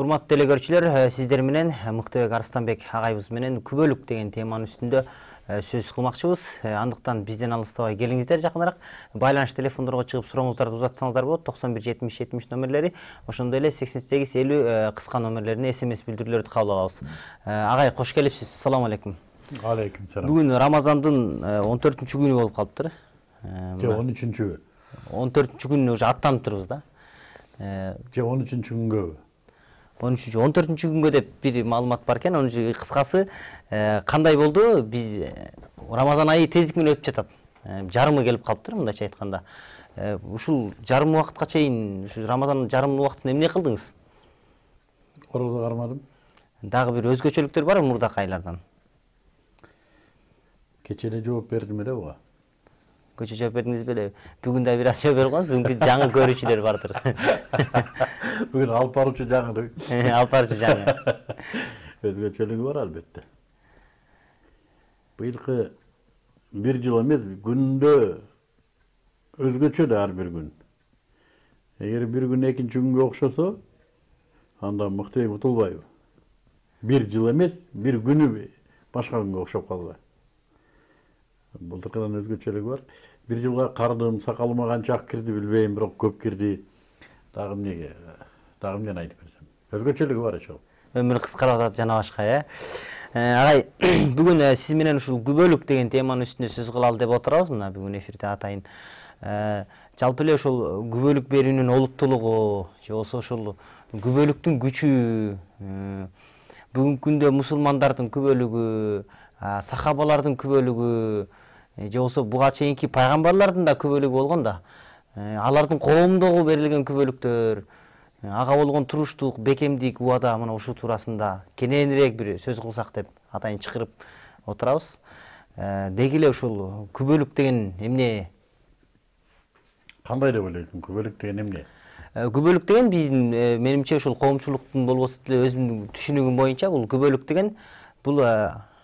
Урматтуу телекөрүүчүлөр, сиздер менен Мыктыбек Арыстанбек агайыбыз менен күбөлүк деген теманын үстүндө сөз кылмакчыбыз. Андыктан бизден алыстабай келиңиздер жакыныраак. Байланыш телефондорго чыгып сурооңуздарды узатсаңыздар болот. 91 70 70 номерлери, ошондой эле 88 50 кыска номерлерине SMS билдирүүлөрдү кабыл алабыз. Агай, кош келипсиз. Ассаламу алейкум. Алейкум салам. Бүгүн Рамазандын 14-күнү болуп калыптыр. Же 13-күнү. 14-күнүнө уже аттанып турбуз да. Же 13-күнгө. 14-күнгө деп бир маалымат бар экен. Onun кыскасы кандай болду? Биз Рамазан айы тездик менен өтүп жатат. Жарымы келип калыптыр, мындайча айтканда. Ушул жарым убакытка чейин, ушу Рамазандын жарым убактында эмне кылдыңыз? Орозо кармадым. Дагы бир өзгөчөлүктөр бар мурдакы айлардан? Кече эле жооп бердим эле буга. Көчө жооп бердиңиз беле? Бүгүн да бир аз жооп берип коюңуз, бүгүн жаңы көрүүчүлөр бардыр. Бүгүн алып баруучу жаңы. Алып баруучу жаңы. Өзгөчөлүгү бар албетте. Быйылкы бир жыл эмес, күндө өзгөчө да ар бир күн. Эгер бир күн экинчи күнгө окшосо, анда Мыктыбек утулбайбы. Бир жыл эмес, бир күнү башка күнгө окшоп калбайбы. Былтыркыдан өзгөчөлүгү бар. Бир жылга кардым, сакалыма канча ак кирди билбейм, бирок көп кирди. Дагы эмнеге айтып берсем. Өзгөчөлүгү бар ошол. Өмүр кыскарып атат жана башка, Агай, бүгүн сиз менен ушул күбөлүк деген теманын үстүндө сөз кылалы деп отурабыз мына бүгүн эфирде атайын. Жалпы эле ошол күбөлүк берүүнүн олуттуулугу, же болбосо ошол күбөлүктүн күчү, бүгүнкү күндө мусулмандардын күбөлүгү, сахабалардын күбөлүгү, же болбосо буга чейинки пайгамбарлардын да күбөлүгү болгон да. Алардын коомдогу берилген күбөлүктөр, ага болгон туруштук, бекемдик, убада мына ушул туурасында кененирээк бир сөз кылсак деп атайын чакырып отурабыз. Деги эле ушул күбөлүк деген эмне? Кандай деп ойлойсуң? Күбөлүк деген эмне? Күбөлүк деген биздин менимче ушул коомчулуктун болбосо деле өзүмдүн түшүнүгүм боюнча бул күбөлүк деген бул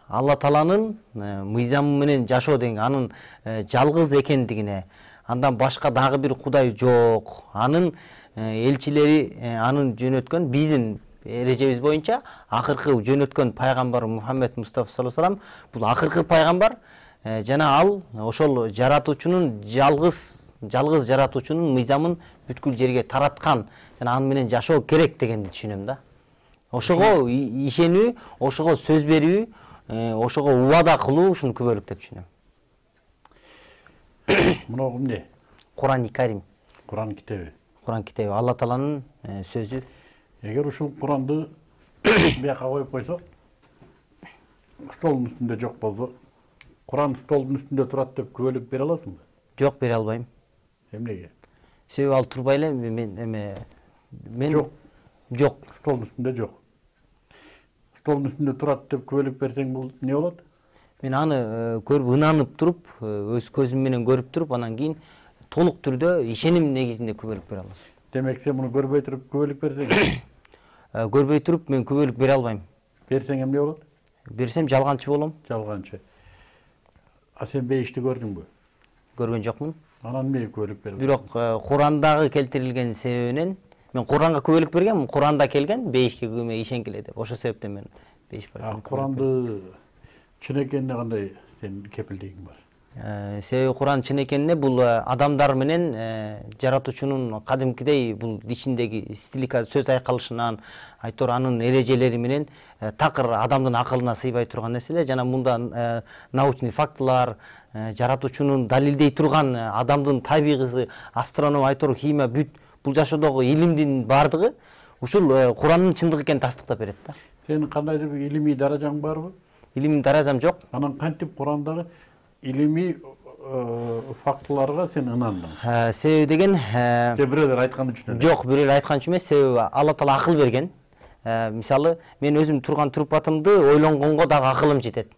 Алла Тааланын мыйзамы менен жашоо деген, анын жалгыз экендигине, андан башка дагы бир кудай жок, анын элчилери анын жөнөткөн биздин эрежебиз боюнча акыркы жөнөткөн пайгамбар Мухаммед Мустафа саллаллаху алейхи вассалам бул акыркы пайгамбар жана ал ошол жаратуучунун жалгыз жаратуучунун мыйзамын бүткүл жерге тараткан жана аны менен жашоо керек дегенди түшүнөм да. Ошого ишенүү, ошого сөз берүү, ошого убада кылуу ушуну күбөлүк деп түшүнөм. Мына эмне? Куран-ы Карим. Куран китеби. Куран китеби Алла Тааланын сөзү. Эгер ушул Куранды бияка коюп койсок, столдун үстүндө жок болсо, Куран столдун үстүндө турат деп күбөлүк бере аласыңбы? Жок, бере албайм. Эмнеге? Себеби ал турбай эле мен жок. Жок. Столдун үстүндө жок. Столдун үстүндө турат деп күбөлүк берсең бул эмне болот? Мен аны көрүп ынанып туруп, өз көзүм менен көрүп туруп, анан кийин толук түрдө ишеним негизинде күбөлүк бере алам. Демек сен муну көрбөй туруп күбөлүк берсең? Көрбөй туруп мен күбөлүк бере албайм. Берсең эмне болот? Берсем жалганчы болом. Жалганчы. А сен бейишти көрдүңбү? Көргөн жокмун. Анан эмнеге күбөлүк бербейсиң? Бирок Курандагы келтирилген себебинен мен Куранга күбөлүк бергем, Куранда келген бейишке күбө ишенгиле деп. Ошол себептен мен бейиш бар. Куранды чын экенине кандай сен кепилдигиң бар? Себеби Куран чын экенине бул адамдар менен жаратуучунун кадимкидей бул ичиндеги стилика сөз айкалышынан, айтор анын эрежелери менен такыр адамдын акылына сыйбай турган нерселер жана мында научный фактылар, жаратуучунун далилдей турган адамдын табигысы, астроном, айтор химия, бүт бул жашоодогу илимдин бардыгы ушул Курандын чындык экенин тастыктап берет да. Сенин кандайдыр бир илимий даражаң барбы? Илимий даражам жок. Анан кантип Курандагы илимий фактыларга сен ынандың? Себеби деген бирөөлөр айткан үчүн? Жок, бирөөлөр айткан үчүн эмес, себеби Алла Таала акыл берген. Мисалы, мен өзүм турган турпатымды ойлонгонго дагы акылым жетет.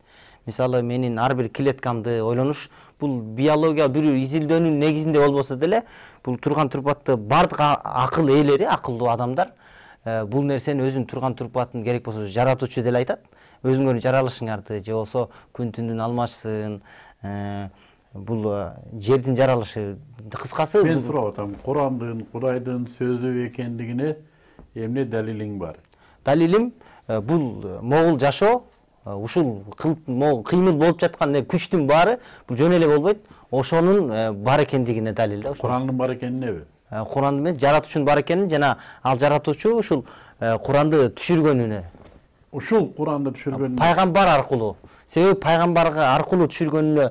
Мисалы, менин ар бир клеткамды ойлонуш бул биология бир изилдөөнүн негизинде болбосо деле, бул турган турпатты бардык акыл ээлери, акылдуу адамдар бул нерсени өзүнүн турган турпатын керек болсо жаратуучу деле айтат. Өзүңөрдүн жаралышыңарды, же болсо күн түндүн алмашысын, бул жердин жаралышы. Кыскасы мен сурап атам, Курандын Кудайдын сөзү экендигине эмне далилиң бар? далилим бул могул жашоо ушул кыймыл болуп жаткан күчтүн баары бул жөн эле болбойт, ошонун бар экендигине далил да. Курандын бар экенине Курандын менен жаратуучунун бар экенин жана ал жаратуучу ушул Куранды түшүргөнүнө. Ушул Куранды түшүргөн Пайгамбар аркылуу. Себеби пайгамбарга аркылуу түшүргөнүнө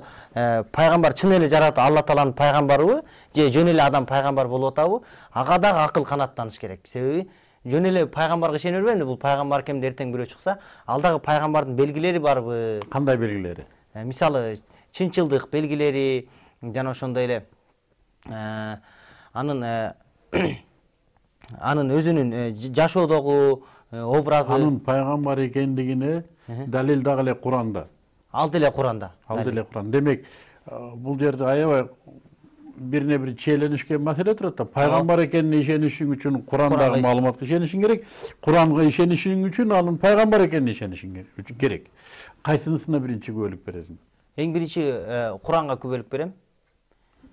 пайгамбар чын эле жаратуу Алла Тааланын пайгамбарыбы же жөн эле адам пайгамбар болуп атабы? Ага дагы акыл канаттаныш керек. Себеби жөн эле пайгамбарга ишене бербейм, бул пайгамбар экен деп эртең бирөө чыкса, ал дагы пайгамбардын белгилери барбы? кандай белгилери? Мисалы, чынчылдык белгилери, жана ошондой эле анын өзүнүн жашоодогу образы. Анын пайгамбар экендигине далил дагы эле Куранда. Ал деле Куранда. Ал деле Куран. Демек, бул жерде аябай бирине бири челенишкен маселе турат да. Пайгамбар экенине ишенишиң үчүн Курандагы маалыматка ишенишиң керек. Куранга ишенишиң үчүн анын пайгамбар экенине ишенишиң керек. Кайсынысына биринчи күбөлүк бересиң? Эң биринчи Куранга күбөлүк берем.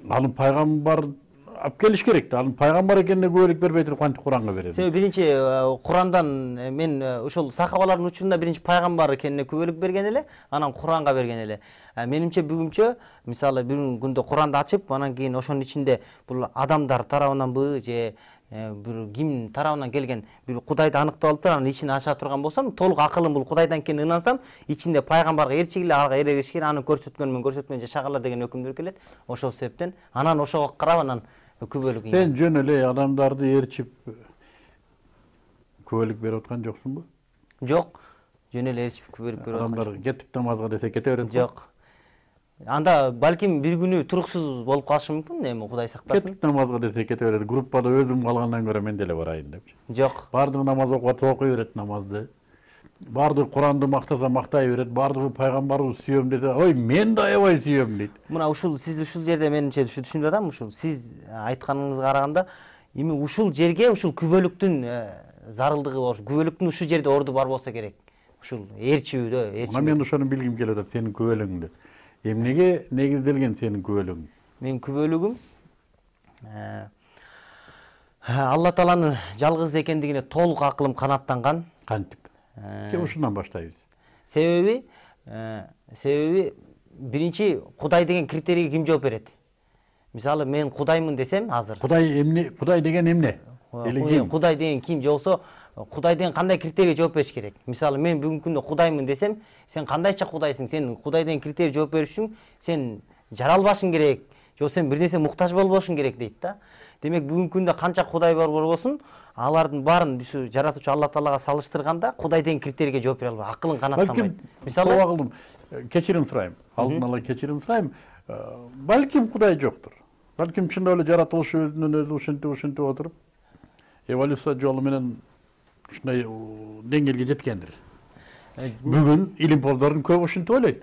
Анын пайгамбар алып келиш керек да. Анын пайгамбар экенине күбөлүк бербей туруп кантип Куранга бересиң? Себеби биринчи Курандан мен ошол сахабалардын учурунда биринчи пайгамбар экенине күбөлүк берген эле, анан Куранга берген эле. Менимче бүгүнчө мисалы бүгүнкү күндө Куранды ачып, анан кийин ошонун ичинде бул адамдар тарабынанбы же бир ким тарабынан келген бир Кудайды аныктап алып туруп анын ичин ача турган болсом, толук акылым бул Кудайдан экенине ынансам, ичинде пайгамбарга эрчигиле, ага эрегишкиле, аны көрсөтмөн жашагалар деген өкүмдөр келет. Ошол себептен анан ошого карап анан күбөлүк. Сен жөн эле адамдарды ээрчип күбөлүк берип аткан жоксуңбу? Жок, жөн эле ээрчип күбөлүк берип аткан. Адамдар кеттик намазга десе кете берет. Жок. Анда балким бир күнү туруксуз болуп калышы мүмкүн, эми Кудай сактасын. Кеттик намазга десе кете берет. Группада өзүм калгандан көрө мен деле барайын депчи. Жок. Бардыгы намаз окуп атса окуй берет намазды. Бардыгы Куранды мактаса мактай берет. Бардыгы пайгамбарыбызды сүйөм десе, ой мен да аябай сүйөм дейт. Мына сиз ушул жерде менимче түшүнүп атам, сиз айтканыңызга караганда, эми ушул жерге ушул күбөлүктүн зарылдыгы бар. Күбөлүктүн ушул жерде орду бар болсо керек. Ушул ээрчүүдө, Мына мен ошону билгим келип атат сенин күбөлүгүңдү. Эмнеге негизделген сенин күбөлүгүң? Менин күбөлүгүм Алла Тааланын жалгыз экендигине толук акылым канааттанган. Кантип? Ушундан баштайбыз. Себеби биринчи Кудай деген критерийге ким жооп берет? Мисалы мен Кудаймын десем азыр. Кудай эмне? Кудай деген эмне? Кудай деген ким же болсо Кудай деген кандай критерийге жооп бериш керек? Мисалы мен бүгүнкү күндө Кудаймын десем, сен кандайча Кудайсың? Сен Кудай деген критерий жооп бериш үчүн сен жаралбашың керек, же сен бир нерсе муктаж болбошуң керек дейт да. Демек бүгүнкү күндө канча Кудай бар болбосун, алардын баарын жаратуучу Алла Таалага салыштырганда Кудай деген критерийге жооп бере албайт, акылың канааттанбайт. Мисалы, кылдым, кечирим сурайм. Алдын ала кечирим сурайм. Балким Кудай жоктур. Балким чындап эле жаратылышы өзүнөн өзү ушинтип отуруп, эволюция жолу менен ушундай деңгээлге жеткендир. Бүгүн илимпоздордун көбү ушинтип ойлойт.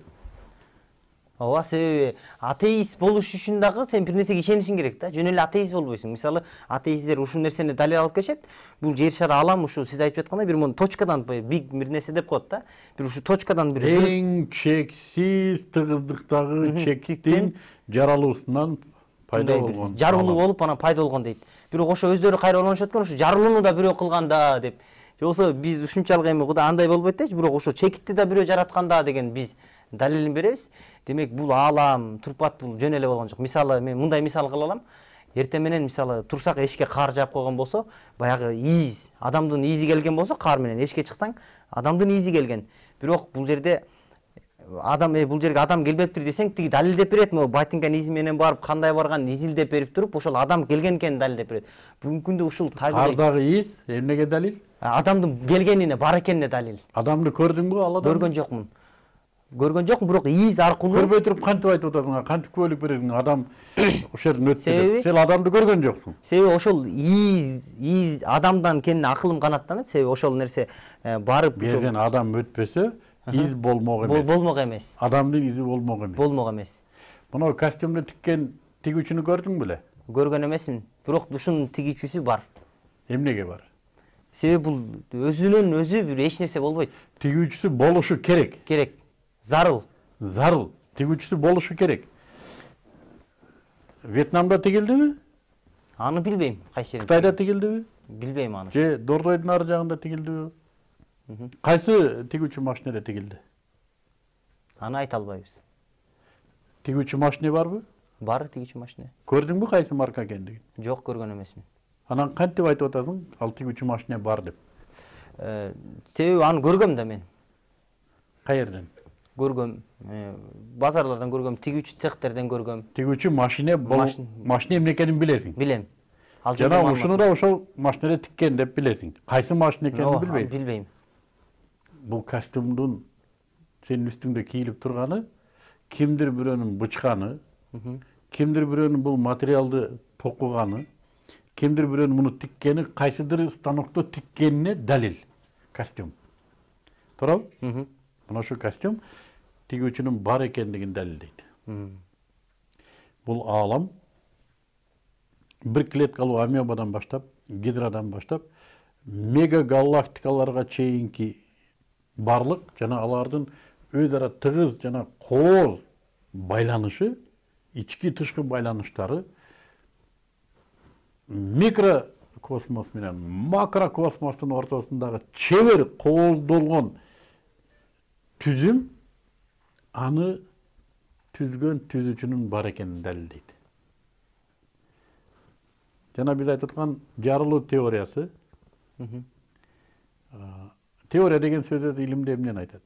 Ооба, себеби атеист болуш үчүн дагы сен бир нерсеге ишенишиң керек да. Жөн эле атеист болбойсуң. Мисалы, атеисттер ушул нерсени далил алып келишет. Бул жер шары алам ушу сиз айтып жаткандай бир монун точкадан биг бир нерсе деп коет да. Бир ушу точкадан бир эң чексиз тыгыздыктагы чектин жаралуусунан пайда болгон. Жарылуу болуп анан пайда болгон дейт. Бирок ошо өздөрү кайра ойлонушат экен, ушу жарылууну да бирөө кылган да деп. Же болсо биз ушунчалык эми Кудай андай болбойт дечи, бирок ошо чекитти да бирөө жараткан да деген биз далилин беребиз. Демек бул аалам, турпат бул жөн эле болгон жок. Мисалы мен мындай мисал кыла алам. Эртең менен мисалы турсак эшикке кар жаап койгон болсо, баягы ииз, адамдын иизи келген болсо кар менен эшикке чыксаң, адамдын иизи келген. Бирок бул жерде бул жерге адам келбептир десең, тиги далилдеп берет, могу байтинган изи менен барып, кандай барган изилдеп берип туруп, ошол адам келген экенин далилдеп берет. Бүгүнкү күндө ушул табигый кардагы ииз эмнеге далил? Адамдын келгенине, бар экенине далил. Адамды көрдүңбү ал адамды? Көргөн жокмун. Көргөн жокмун, бирок ииз аркылуу. Көрбөй туруп кантип айтып атасың? Кантип күбөлүк бересиң? Адам ошол жерден өттү деп. Сен адамды көргөн жоксуң. Себеби ошол ииз адамдан экенине акылым канааттанат. Себеби ошол нерсе барып жерден адам өтпөсө, из болмок эмес. Болмок эмес. Адамдын изи болмок эмес. Болмок эмес. Мына костюмду тиккен тигүүчүнү көрдүң беле? Көргөн эмесмин. Бирок ушунун тигүүчүсү бар. Эмнеге бар? Себеби бул өзүнөн өзү бир эч нерсе болбойт. Тигүүчүсү болушу керек. Керек. Зарыл. Зарыл. Тигүүчүсү болушу керек. Вьетнамда тигилдиби? Аны билбейм, кайсы жерде. Кытайда тигилдиби? Билбейм аны. Же Дордойдун ары жагында тигилдиби? Кайсы тигүүчү машинеде тигилди? Аны айта албайбыз. Тигүүчү машине барбы? Бар тигичи машина. Көрдүңбү кайсы марка экендигин? Жок, көргөн эмесмин. Анан кантип айтып атасың, ал тигүүчү машине бар деп? Себеби аны көргөм да мен. Каерден? Көргөм, базарлардан көргөм, тигүүчү цехтерден көргөм. Тигүүчү машине бул машине эмне экенин билесиң? Билем. Ал Жана ушуну да ошол машинеде тиккен деп билесиң. Кайсы машина экенин билбейсиң? Билбейм. Бул костюмдун сенин үстүңдө кийилип турганы кимдир бирөөнүн бычканы, кимдир бирөөнүн бул материалды токуганы, кимдир бирөөнүн муну тиккени, кайсыдыр станокто тиккенине далил. Костюм. Туурабы? Мына ошол костюм тигүүчүнүн бар экендигин далилдейт. Бул аалам бир клеткалуу амебадан баштап, гидрадан баштап, мегагалактикаларга чейинки барлык жана алардын өз ара тыгыз жана кооз байланышы, ички тышкы байланыштары микрокосмос менен макрокосмостун ортосундагы чебер кооздолгон түзүм аны түзгөн түзүүчүнүн бар экенин далилдейт. Жана биз айтып аткан жарылуу теориясы. Теория деген сөз илимде эмнени айтат?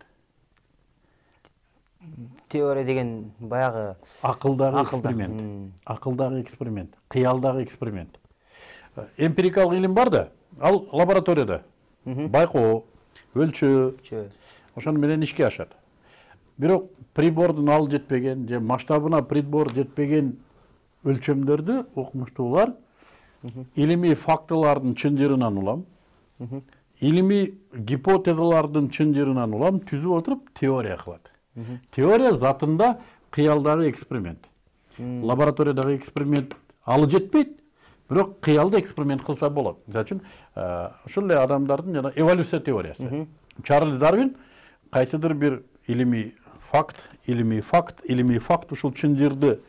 Теория деген баягы акылдагы эксперимент. Акылдагы эксперимент, кыялдагы эксперимент. Эмпирикалык илим бар да, ал лабораторияда байкоо, өлчөө, ошону менен ишке ашат. Бирок прибордун ал жетпеген же масштабына прибор жетпеген өлчөмдөрдү окумуштуулар илимий фактылардын чынжырынан улам, илимий гипотезалардын чынжырынан улам түзүп отуруп теория кылат. Теория затында кыялдагы эксперимент. Лабораториядагы эксперимент алы жетпейт, бирок кыялда эксперимент кылса болот. Мисалы үчүн, ошол эле адамдардын жана эволюция теориясы. Чарльз Дарвин кайсыдыр бир илимий факт ушул чынжырды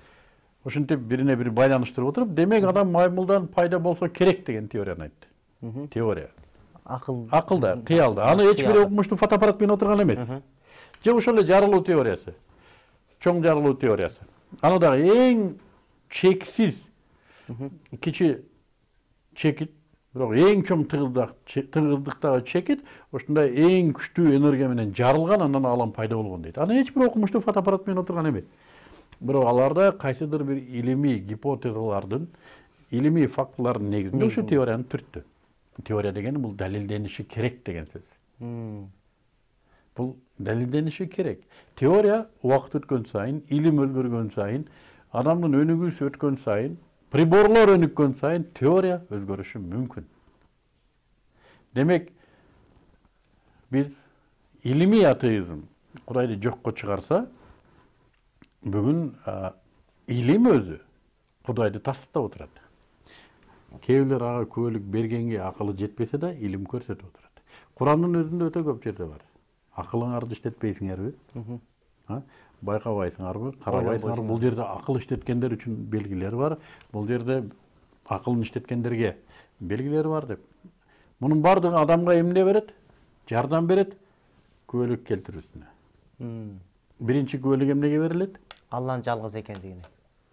ошентип бирине бири байланыштырып отуруп, демек адам маймылдан пайда болсо керек деген теорияны айтты. Теория. Акылда, кыялда. Аны эч бир окумуштуу фотоаппарат менен отурган эмес. Же ошол эле жарылуу теориясы. Чоң жарылуу теориясы. Аны дагы эң чексиз кичи чекит, бирок эң чоң тыгыздыктагы чекит ошондой эң күчтүү энергия менен жарылган, андан алам пайда болгон дейт. Аны эч бир окумуштуу фотоаппарат менен отурган эмес. Бирок аларда кайсыдыр бир илимий гипотезалардын, илимий фактылардын негизинде ушу теорияны түрттү. Теория дегени бул далилдениши керек деген сөз. Бул далилдениши керек. Теория убакыт өткөн сайын, илим өзгөргөн сайын, адамдын өнүгүүсү өткөн сайын, приборлор өнүккөн сайын теория өзгөрүшү мүмкүн. Демек, биз илимий атеизм Кудайды жокко чыгарса, бүгүн илим өзү Кудайды тастыктап отурат. Кээ бирлер ага күбөлүк бергенге акылы жетпесе да илим көрсөтүп отурат. Курандын өзүндө өтө көп жерде бар. Акылыңарды иштетпейсиңерби? Байкабайсыңарбы, карабайсыңарбы? Бул жерде акыл иштеткендер үчүн белгилер бар. Бул жерде акылын иштеткендерге белгилер бар деп. Мунун бардыгы адамга эмне берет? Жардам берет күбөлүк келтирүүсүнө. Биринчи күбөлүк эмнеге берилет? Алланын жалгыз экендигине.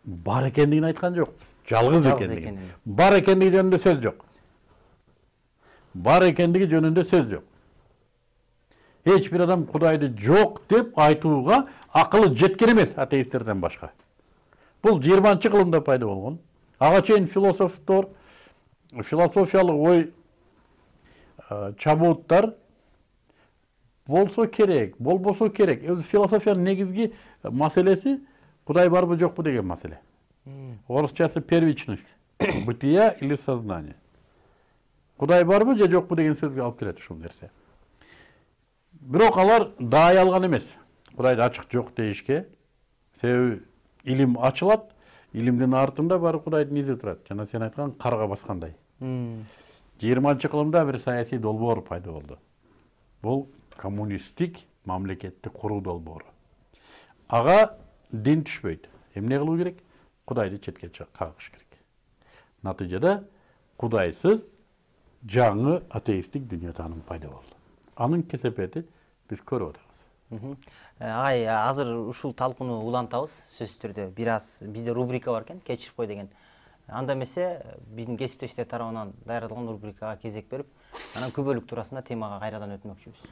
Бар экендигин айткан жокпуз. Жалгыз экендигин. Бар экендиги жөнүндө сөз жок. Бар экендиги жөнүндө сөз жок. Эч бир адам Кудайды жок деп айтууга акылы жеткен эмес атеисттерден башка. Бул 20-кылымда пайда болгон. Ага чейин философтор, философиялык ой чабууттар болсо керек, болбосо керек. Өзү философиянын негизги маселеси Кудай барбы жокпу деген маселе. Орусчасы первичность, бытия или сознание. Кудай барбы же жокпу деген сөзгө алып келет ушул нерсе. Бирок алар даай алган эмес. Кудайды ачык жок дейишке. Себеби илим ачылат, илимдин артында бары Кудайдын изи турат. Жана сен айткан карга баскандай. 20-кылымда бир саясий долбоор пайда болду. Бул коммунисттик мамлекетти куруу долбоору. Ага дин түшпөйт. Эмне кылуу керек? Кудайды четке кагыш керек. Натыйжада Кудайсыз жаңы атеисттик дүйнө таанымы пайда болду. Anın kesepeti biz көрүп атабыз. Агай, азыр ушул талкууну улантабыз сөзсүз түрдө. Бир аз бизде рубрика бар экен, кечирип кой деген. Анда эмесе биздин кесиптештер тарабынан даярдалган рубрикага кезек берип, анан күбөлүк туурасында темага кайрадан өтмөкчүбүз.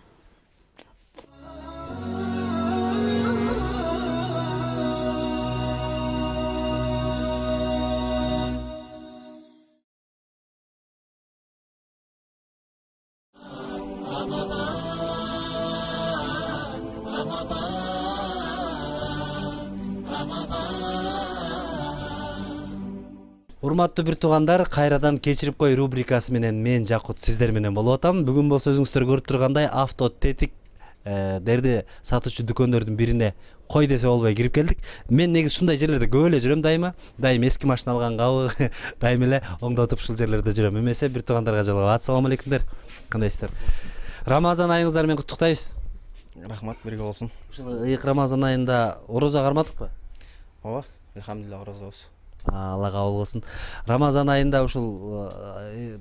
Урматтуу бир туугандар, кайрадан кечирип кой рубрикасы менен мен Жакут сиздер менен болуп атам. Бүгүн болсо өзүңүздөр көрүп тургандай авто тетик дерди сатуучу дүкөндөрдүн бирине кой десе болбой кирип келдик. Мен негизи ушундай жерлерде көп эле жүрөм дайыма. Дайым эски машина алгангабы, дайым эле оңдотуп ушул жерлерде жүрөм. Эмесе бир туугандарга жолугуп. Ассаламу алейкумдер. Кандайсыздар? Рамазан айыңыздар менен куттуктайбыз. Рахмат, бирге болсун. Ушул ыйык Рамазан айында орозо кармадыкпы? Ооба, элхамдулилlah орозобуз. Алла кабыл кылсын. Рамазан айында ушул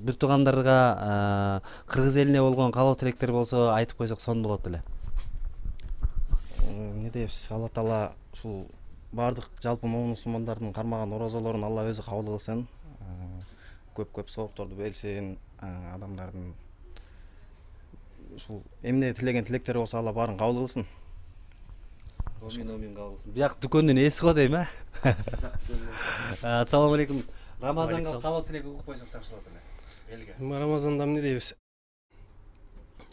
бир туугандарга кыргыз элине болгон каалоо тилектер болсо айтып койсок сонун болот эле. Не дейбиз? Алла Таала ушул бардык жалпы мусулмандардын кармаган орозолорун Алла өзү кабыл кылсын. Көп соопторду берсин, адамдардын ушул эмне тилеген тилектери болсо Алла баарын кабыл кылсын. Амин кабыл кылсын. Бияк дүкөндүн ээси го дейм, Ассаламу алейкум. Рамазанга каалоо тилек угуп койсок жакшы болот эле. Элге. Рамазанда эмне дейбиз?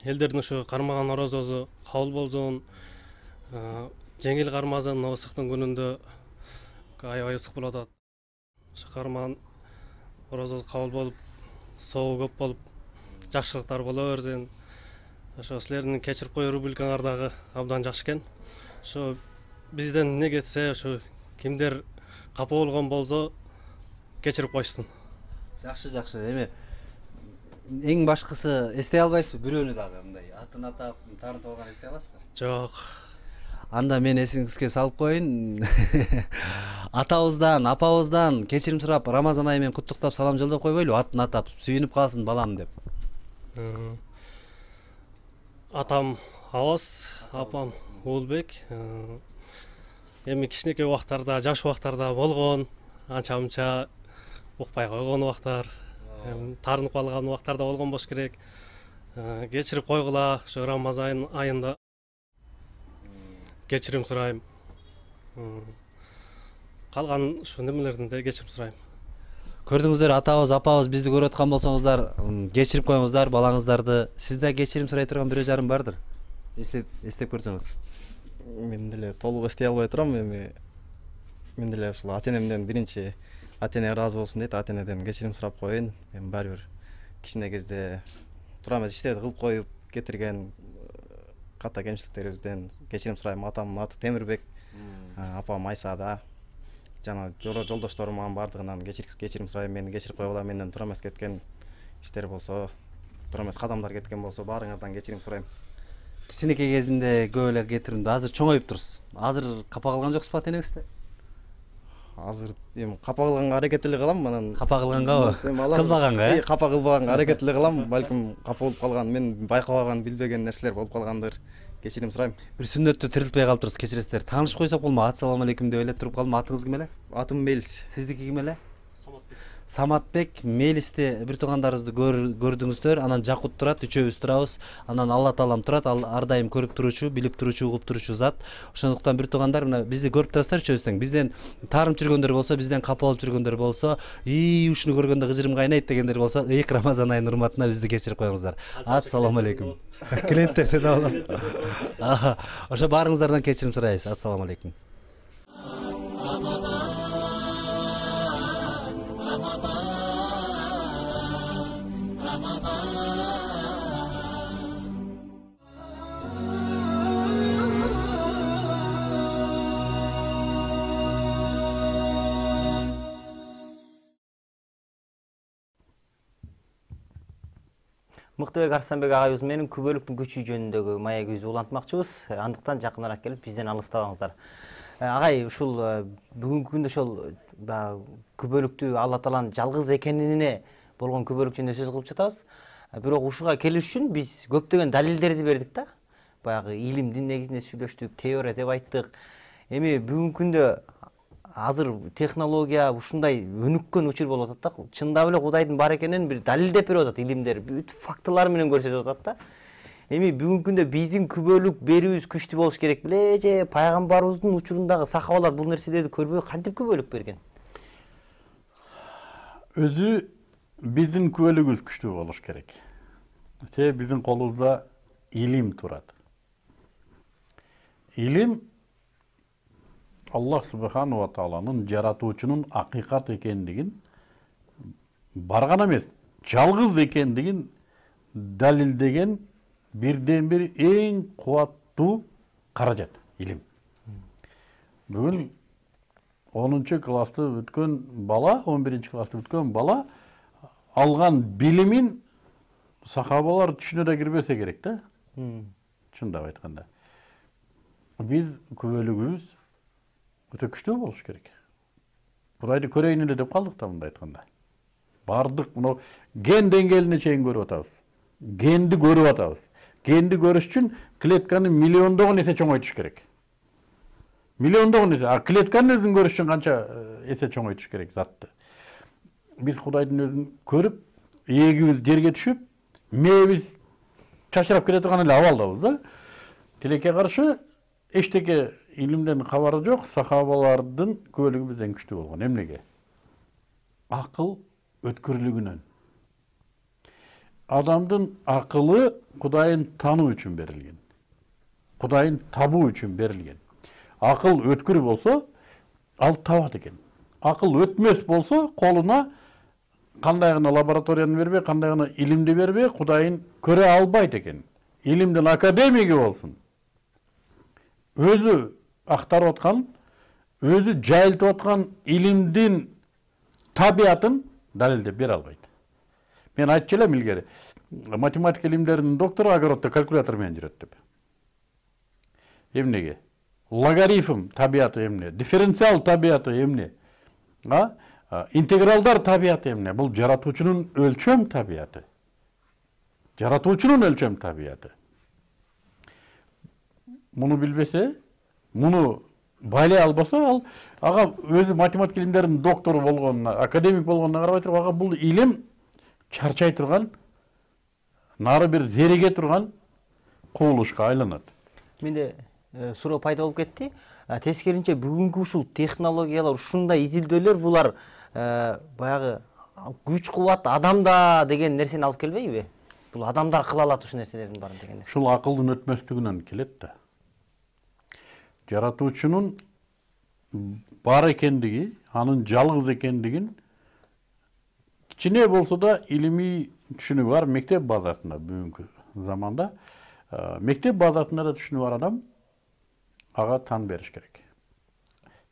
Элдердин ошо кармаган орозосу кабыл болсун. Жеңил кармазан ысыктын күнүндө аябай ысык болуп атат. Ошо кармаган орозосу кабыл болуп, соогу көп болуп, жакшылыктар боло берсин. Ошо силердин кечирип кой рубрикаңар дагы абдан жакшы экен. Ошо бизден эмне кетсе, ошо кимдер капа болгон болсо кечирип койсун. Жакшы. Эми эң башкысы эстей албайсызбы бирөөнү дагы мындай атын атап, таанытып алган эстей аласызбы? Жок. Анда мен эсиңизге салып коеюн. Атабыздан, апабыздан кечирим сурап, Рамазан айы менен куттуктап салам жолдоп койбойлу, атын атап, сүйүнүп калсын балам деп. Атам Аваз, апам Уулбек. Эми кичинекей убактарда, жаш убактарда болгон, анча-мынча укпай койгон убактар, таарынып калган убактарда болгон болуш керек. Кечирип койгула, ошо Рамазан айында кечирим сурайм. Калган ушу немелерден да кечирим сурайм. Көрдүңүздөр, атабыз, апабыз бизди көрүп аткан болсоңуздар, кечирип коюңуздар балаңыздарды. Сизде кечирим сурай турган бирөө жарым бардыр. Эстеп көрсөңүз. Мен деле толук эстей албай турам, эми мен деле ушул ата-энемден биринчи ата-эне ыраазы болсун дейт, ата-энеден кечирим сурап коеюн. Эми баары бир кичине кезде турам эмес иштерди кылып коюп кетирген ката кемчиликтерибизден кечирим сурайм. Атамдын аты Темирбек, апам Айсада. Жана жолдошторуман бардыгынан кечирим сурайм. Мени кечирип койгула, менден тура эмес кеткен иштер болсо, тура эмес кадамдар кеткен болсо баарыңардан кечирим сурайм. Кичинекей кезинде көп эле кетиримди. Азыр чоңоюп турсуз. Азыр капа кылган жоксузбу ата-энеңизди? Азыр эми капа кылганга аракет эле кылам, анан Капа кылгангабы? Кылбаганга, Капа кылбаганга аракет эле кылам. Балким капа болуп калган, мен байкабаган, билбеген нерселер болуп калгандыр. Кечирим сурайм. Бир сүннөттү тирилтпей калыптырсыз, кечиресиздер. Таанышып койсок болмок. Ассаламу алейкум деп эле туруп калдым. Атыңыз ким эле? Атым Мелис. Сиздики ким эле? Саматбек. Мелисти бир туугандарыбызды көрдүңүздөр. Анан Жакут турат, үчөөбүз турабыз. Анан Алла Таалам турат. Ал ар дайым көрүп туручу, билип туручу, угуп туручу зат. Ошондуктан бир туугандар мына бизди көрүп турасыздар үчөөбүз тең. Бизден таарынып жүргөндөр болсо, бизден капа болуп жүргөндөр болсо, ушуну көргөндө кыжырым кайнайт дегендер болсо, ыйык Рамазан айынын урматына бизди кечирип коюңуздар. Ассаламу алейкум. Клиенттерден алам. Ошо баарыңыздардан кечирим сурайбыз. Ассаламу алейкум. Мыктыбек Арсанбек агайыбыз менен күбөлүктүн күчү жөнүндөгү маегибизди улантмакчыбыз. Андыктан жакыныраак келип бизден алыстабаңыздар. Агай, ушул бүгүнкү күндө ошол күбөлүктү Алла Тааланын жалгыз экенине болгон күбөлүк жөнүндө сөз кылып жатабыз. Бирок ушуга келиш үчүн биз көптөгөн далилдерди бердик да. Баягы илимдин негизинде сүйлөштүк, теория деп айттык. Эми бүгүнкү күндө азыр технология ушундай өнүккөн учур болуп атат да. Чындап эле Кудайдын бар экенин бир далилдеп берип атат илимдер, бүт фактылар менен көрсөтүп атат да. Эми бүгүнкү күндө биздин күбөлүк берүүбүз күчтүү болуш керек беле же пайгамбарыбыздын учурундагы сахабалар бул нерселерди көрбөй кантип күбөлүк берген? Өзү биздин күбөлүгүбүз күчтүү болуш керек. Себеби биздин колубузда илим турат. Илим Аллах Субхану ва Тааланын жаратуучунун акыйкат экендигин бар гана эмес, жалгыз экендигин далилдеген бирден бир эң кубаттуу каражат илим. Бүгүн 10-классты бүткөн бала, 11-классты бүткөн бала алган билимин сахабалар түшүнө да кирбесе керек да. Чындап айтканда. Биз күбөлүгүбүз өтө күчтүү болуш керек. Кудайды көрөйүн эле деп калдык да мындай айтканда. Бардык мына ген деңгээлине чейин көрүп атабыз. Генди көрүп атабыз. Генди көрүш үчүн клетканы миллиондогон эсе чоңойтуш керек. Миллиондогон эсе, а клетканын өзүн көрүш үчүн канча эсе чоңойтуш керек затты. Биз Кудайдын өзүн көрүп, эгибиз жерге түшүп, мээбиз чачырап келе турган эле абалдабыз да. Тилекке каршы эчтеке илимден кабары жок, сахабалардын күбөлүгү бизден күчтүү болгон. Эмнеге? Акыл өткүрлүгүнөн. Адамдын акылы Кудайын тануу үчүн берилген. Кудайын табуу үчүн берилген. Акыл өткүр болсо, ал табат экен. Акыл өтмөс болсо, колуна кандай гана лабораторияны бербей, кандай гана илимди бербей, Кудайын көрө албайт экен. Илимдин академиги болсун. Өзү актарып аткан, өзү жайылтып аткан илимдин табиятын далилдеп бере албайт. Мен айтчу элем илгери, математика илимдеринин доктору огороддо калькулятор менен жүрөт деп. Эмнеге? Логарифм табияты эмне? Дифференциал табияты эмне? Интегралдар табияты эмне? Бул жаратуучунун өлчөм табияты. Жаратуучунун өлчөм табияты. Муну билбесе, муну байлай албаса, ал ага өзү математика илимдеринин доктору болгонуна, академик болгонуна карабай туруп, ага бул илим чарчай турган, нары бир зериге турган кубулушка айланат. Менде суроо пайда болуп кетти. Тескеринче бүгүнкү ушул технологиялар, ушундай изилдөөлөр булар баягы күч кубат адамда деген нерсени алып келбейби? Бул адамдар кыла алат ушул нерселердин баарын деген нерсе. Ушул акылдын өтмөстүгүнөн келет да. Жаратуучунун бар экендиги, анын жалгыз экендигин кичине болсо да илимий түшүнүгү бар мектеп базасында бүгүнкү заманда. Мектеп базасында да түшүнүгү бар адам ага тан бериш керек.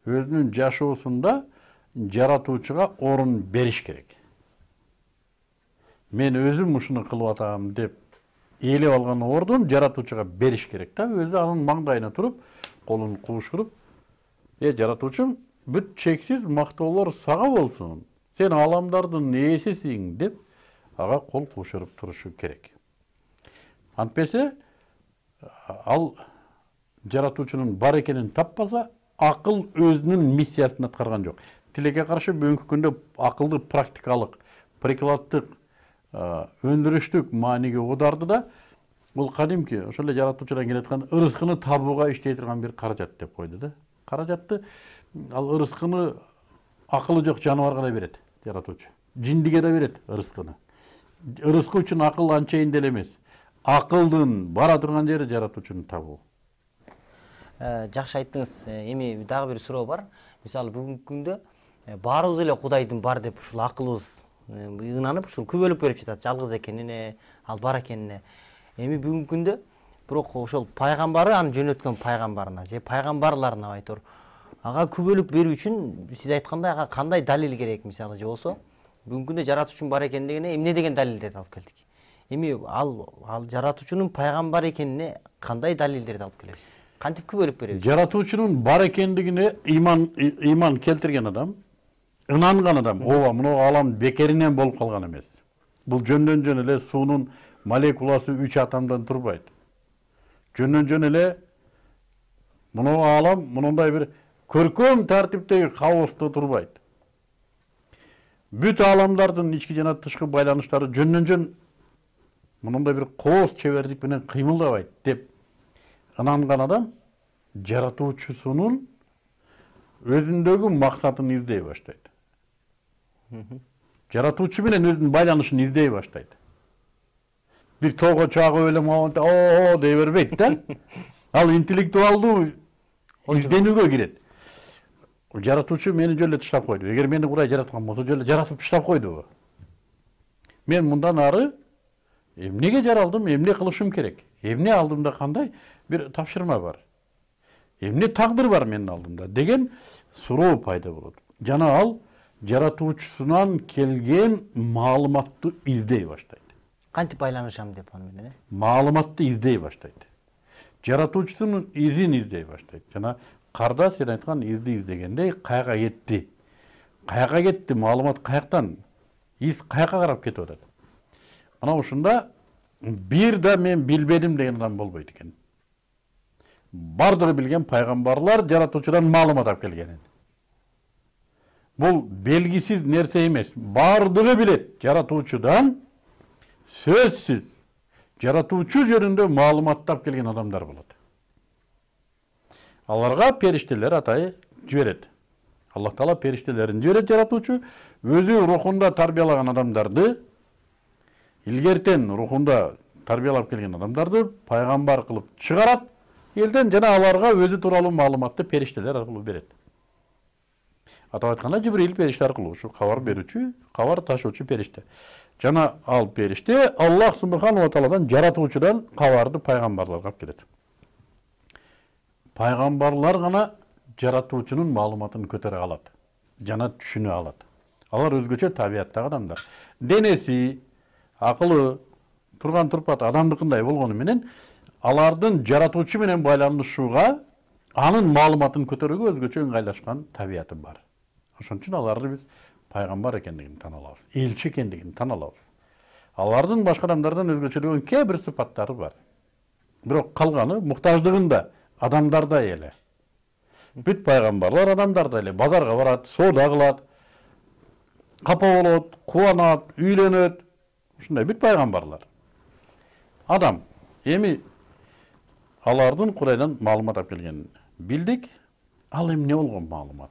Өзүнүн жашоосунда жаратуучуга орун бериш керек. Мен өзүм ушуну кылып атам деп ээлеп алган ордун жаратуучуга бериш керек да. Өзү анын маңдайына туруп, колун куушуруп, жаратуучум, бүт чексиз мактоолор сага болсун. Сен аламдардын ээсисиң деп ага кол куушуруп турушу керек. Антпесе ал жаратуучунун бар экенин таппаса, акыл өзүнүн миссиясын аткарган жок. Тилекке каршы бүгүнкү күндө акылды практикалык, прикладдык, өндүрүштүк мааниге угударды да бул кадимки ошол эле жаратуучудан келаткан ырыскыны табууга иштей турган бир каражат деп койду да. Каражатты ал ырыскыны акылы жок жаныбарга да берет жаратуучу. Жиндиге да берет ырыскыны. Ырыскы үчүн акыл анчейин деле эмес. Акылдын бара турган жери жаратуучуну табуу. Жакшы айттыңыз. Эми дагы бир суроо бар. Мисалы бүгүнкү күндө баарыбыз эле Кудайдын бар деп ушул акылыбыз ынанып ушул күбөлүк берип жатат жалгыз экенине, ал бар экенине. Эми бүгүнкү күндө бирок ошол пайгамбары аны жөнөткөн пайгамбарына же пайгамбарларына айтор. Ага күбөлүк берүү үчүн сиз айткандай ага кандай далил керек мисалы же болсо бүгүнкү күндө жаратуучунун бар экендигине эмне деген далилдерди алып келдик. Эми ал жаратуучунун пайгамбар экенине кандай далилдерди алып келебиз? Кантип күбөлүк беребиз? Жаратуучунун бар экендигине иман келтирген адам, ынанган адам, ооба, мына алам бекеринен болуп калган эмес. Бул жөндөн эле суунун молекуласы 3 атомдон турбайт. Жөндөн эле мына алам мындай бир көркөм тартиптеги хаоста турбайт. Бүт аламдардын ички жана тышкы байланыштары жөндөн мындай бир кооз чебердик менен кыймылдабайт деп ынанган адам жаратуучусунун өзүндөгү максатын издей баштайт. Жаратуучу менен өзүнүн байланышын издей баштайт. Бир тоого чагып эле моментте о дей бербейт да. Ал интеллектуалдуу изденүүгө кирет. Жаратуучу мени жөлө таштап койду. Эгер мени Кудай жараткан болсо жөлө жаратып таштап койду. Мен мындан ары эмнеге жаралдым, эмне кылышым керек? Эмне алдымда кандай бир тапшырма бар? Эмне тагдыр бар менин алдымда деген суроо пайда болот. Жана ал жаратуучусунан келген маалыматты издей баштайт. Кантип байланышам деп аны менен? Маалыматты издей баштайт. Жаратуучусунун изин издей баштайт. Жана карда сен айткан изди издегендей каяка кетти? Каяка кетти? Маалымат каяктан? Из каяка карап кетип атат? Ана ушунда бир да мен билбедим деген адам болбойт экен. Бардыгы билген пайгамбарлар жаратуучудан маалымат алып келген. Бул белгисиз нерсе эмес. Бардыгы билет жаратуучудан сөзсүз жаратуучу жөнүндө маалыматтап келген адамдар болот. Аларга периштелер атай жиберет. Аллах Таала периштелерин жиберет жаратуучу, өзү рухунда тарбиялаган адамдарды, илгертен рухунда тарбиялап келген адамдарды пайгамбар кылып чыгарат элден жана аларга өзү тууралуу маалыматты периштелер аркылуу берет. Атап айтканда Жибрил периште аркылуу ушу кабар берүүчү, кабар ташуучу периште. Жана ал периште Аллах Субхану ва Тааладан жаратуучудан кабарды пайгамбарларга алып келет. Пайгамбарлар гана жаратуучунун маалыматын көтөрө алат, жана түшүнө алат. Алар өзгөчө табияттагы адамдар. Денеси, акылы, турган турпат адамдыкындай болгону менен алардын жаратуучу менен байланышууга, анын маалыматын көтөрүүгө өзгөчө ыңгайлашкан табияты бар. Ошон үчүн аларды биз пайгамбар экендигин тана алабыз, элчи экендигин тана алабыз. Алардын башка адамдардан өзгөчөлөгөн кээ бир сыпаттары бар. Бирок калганы муктаждыгында адамдардай эле. Бүт пайгамбарлар адамдардай эле, базарга барат, соода кылат, капа болот, кубанат, үйлөнөт. Ушундай бүт пайгамбарлар. Адам. Эми алардын Кудайдан маалымат алып келгенин билдик. Ал эмне болгон маалымат?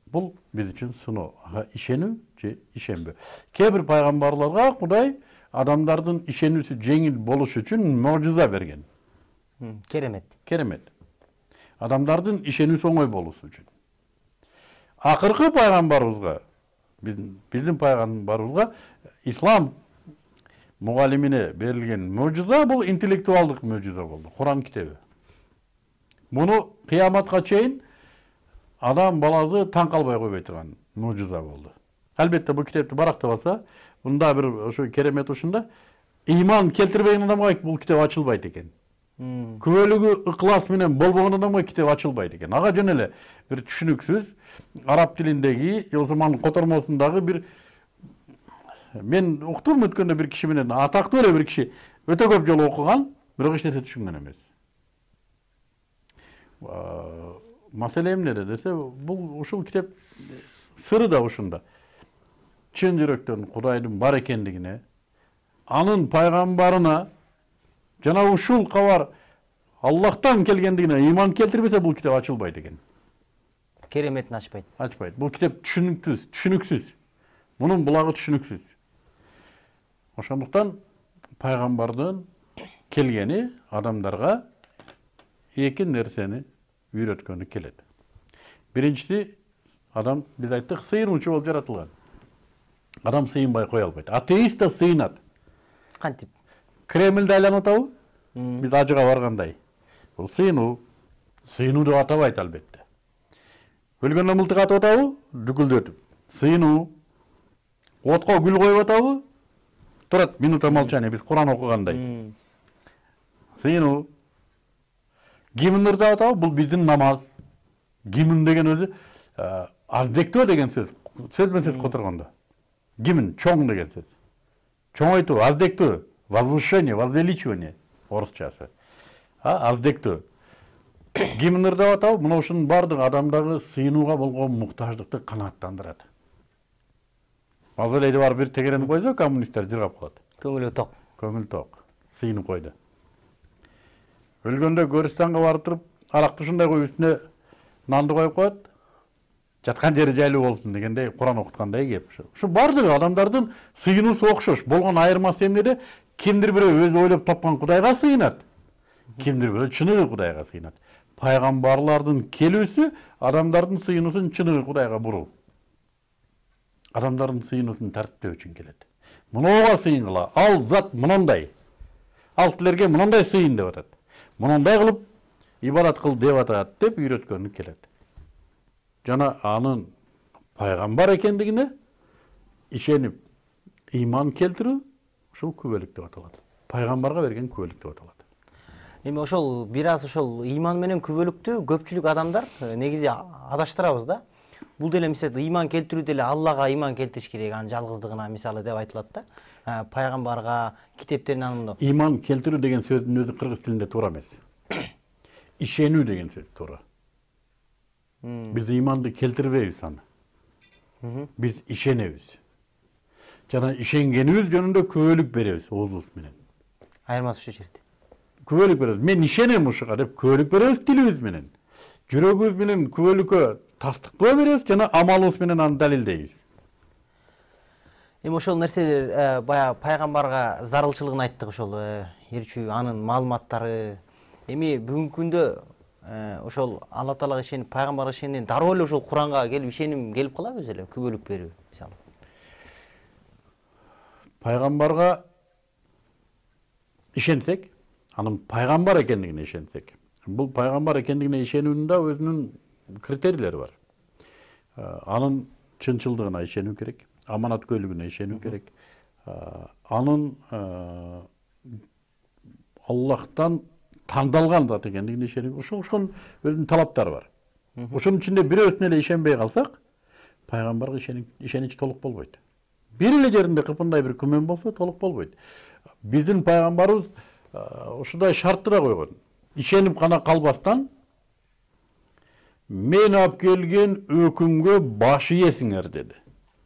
Бул биз үчүн сыноо, ага ишенүү же ишенбөө. Кээ бир пайгамбарларга Кудай адамдардын ишенүүсү жеңил болуш үчүн можиза берген. Керемет. Керемет. Адамдардын ишенүүсү оңой болушу үчүн. Акыркы пайгамбарыбызга, биздин пайгамбарыбызга ислам мугалимине берилген можиза бул интеллектуалдык можиза болду. Куран китеби. Муну кыяматка чейин адам баласы таң калбай койбой турган можиза болду. Албетте бул китепти барактабаса, мында бир ошо керемет ушунда ыйман келтирбеген адамга бул китеп ачылбайт экен. Күбөлүгү ыклас менен болбогон адамга китеп ачылбайт экен. Ага жөн эле бир түшүнүксүз араб тилиндеги, Осман котормосундагы бир мен уктум өткөндө бир киши менен, атактуу эле бир киши өтө көп жолу окуган, бирок эч нерсе түшүнгөн эмес. Маселе эмнеде десе, бул ушул китеп сыры да ушунда. Чын жүрөктөн Кудайдын бар экендигине, анын пайгамбарына жана ушул кабар Аллахтан келгендигине ыйман келтирбесе бул китеп ачылбайт экен. Кереметин ачпайт. Ачпайт. Бул китеп түшүнүксүз. Мунун булагы түшүнүксүз. Ошондуктан пайгамбардын келгени адамдарга эки нерсени үйрөткөнү келет. Биринчиси, адам биз айттык, сыйынуучу болуп жаратылган. Адам сыйынбай кое албайт. Атеист да сыйынат. Кантип? Кремльди айланып атабы? Биз ажыга баргандай. Бул сыйынуу. Сыйынуу деп атабайт албетте. Өлгөндө мылтык атып атабы? Дүкүлдөтүп. Сыйынуу. Отко гүл коюп атабы? Турат, минута молчания, биз Куран окугандай. Сыйынуу. Гимн ырдап атабы? Бул биздин намаз. Гимн деген өзү аздектөө деген сөз. Сөз менен сөз которгондо. Гимн чоң деген сөз. чоңойтуу, аздектүү, возвышение, возвеличивание орусчасы. Аздектүү. Гимнер деп атабы, мына ушунун бардыгы адамдагы сыйынууга болгон муктаждыкты канааттандырат. Мавзолейди бар бир тегеренип койсо, коммунисттер жыргап калат. Көңүлү ток. Көңүл ток. Сыйынып койду. Өлгөндө Көрүстанга барып туруп, аракты ушундай коюп үстүнө нанды коюп коет. Жаткан жери жайлуу болсун дегендей, Куран окуткандай кеп. Ушу бардыгы адамдардын сыйынуусу окшош. Болгон айырмасы эмнеде? Кимдир бирөө өзү ойлоп тапкан Кудайга сыйынат. Кимдир бирөө чыныгы Кудайга сыйынат. Пайгамбарлардын келүүсү адамдардын сыйынуусун чыныгы Кудайга буруу. Адамдардын сыйынуусун тартиптөө үчүн келет. Мынога сыйынгыла, ал зат мынандай. Ал силерге мынандай сыйын деп атат. Мынандай кылып ибадат кыл деп атат деп үйрөткөнү келет. Жана анын пайгамбар экендигине ишенип ыйман келтирүү ушул күбөлүк деп аталат. Пайгамбарга берген күбөлүк деп аталат. Эми ошол бир аз ошол ыйман менен күбөлүктү көпчүлүк адамдар негизи адаштырабыз да. Бул деле мисалы ыйман келтирүү деле Аллага ыйман келтириш керек, анын жалгыздыгына мисалы деп айтылат да. Пайгамбарга, китептерин анын. Ыйман келтирүү деген сөздүн өзү кыргыз тилинде туура эмес. Ишенүү деген сөз туура. Биз ыйманды келтирбейбиз аны. Биз ишенебиз. Жана ишенгенибиз жөнүндө күбөлүк беребиз оозубуз менен. Айырмасы ушул жерде. Күбөлүк беребиз. Мен ишенем ушуга деп күбөлүк беребиз тилибиз менен. Жүрөгүбүз менен күбөлүккө тастыктоо беребиз жана амалыбыз менен аны далилдейбиз. Эми ошол нерселер баягы пайгамбарга зарылчылыгын айттык ошол эрчүү анын маалыматтары. Эми бүгүнкү күндө ошол Алла Таалага ишенип пайгамбарга ишенген дароо эле ошол Куранга келип ишеним келип калабы өзү эле күбөлүк берүү мисалы. Пайгамбарга ишенсек, анын пайгамбар экендигине ишенсек, бул пайгамбар экендигине ишенүүнүн да өзүнүн критерийлери бар. Анын чынчылдыгына ишенүү керек, аманаткөйлүгүнө ишенүү керек. Анын Аллахтан тандалган зат экендигине ишенүү. Ошонун өзүнүн талаптары бар. Ошонун ичинде бирөөсүнө эле ишенбей калсак, пайгамбарга ишенич толук болбойт. Бир эле жеринде кыпындай бир күмөн болсо толук болбойт. Биздин пайгамбарыбыз ушундай шарттыра койгон. Ишенип гана калбастан мен алып келген өкүмгө баш ийесиңер деди.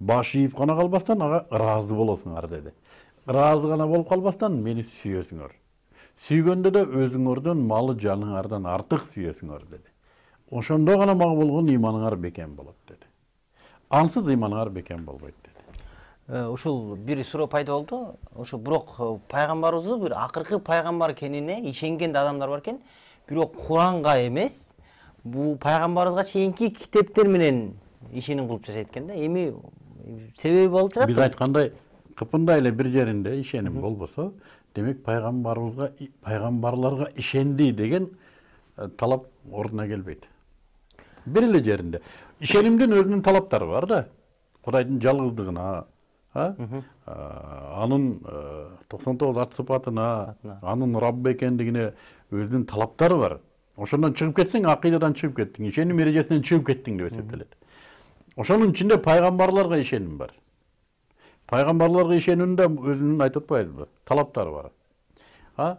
Баш ийип гана калбастан ага ыраазы болосуңар деди. Ыраазы гана болуп калбастан мени сүйөсүңөр. Сүйгөндө да өзүңөрдөн малы жаныңардан артык сүйөсүңөр деди. Ошондо гана мага болгон ыйманыңар бекем болот деди. Ансыз ыйманыңар бекем болбойт деди. Ушул бир суроо пайда болду. Ошо бирок пайгамбарыбызды бир акыркы пайгамбар экенине ишенген адамдар бар экен. Бирок Куранга эмес, бул пайгамбарыбызга чейинки китептер менен ишеним кылып жашайт экен да. Эми себеби болуп жатат. Биз айткандай кыпындай эле бир жеринде ишеним болбосо, демек пайгамбарларга ишенди деген талап ордуна келбейт. Бир эле жеринде. Ишенимдин өзүнүн талаптары бар да. Кудайдын жалгыздыгына, анын 99 ат сыпатына, анын Рабб экендигине өзүнүн талаптары бар. Ошондон чыгып кетсең, акыйдадан чыгып кеттиң, ишеним эрежесинен чыгып кеттиң деп эсептелет. Ошонун ичинде пайгамбарларга ишеним бар. Пайгамбарларга ишенүүнүн да өзүнүн айтып атпайбызбы? Талаптары бар.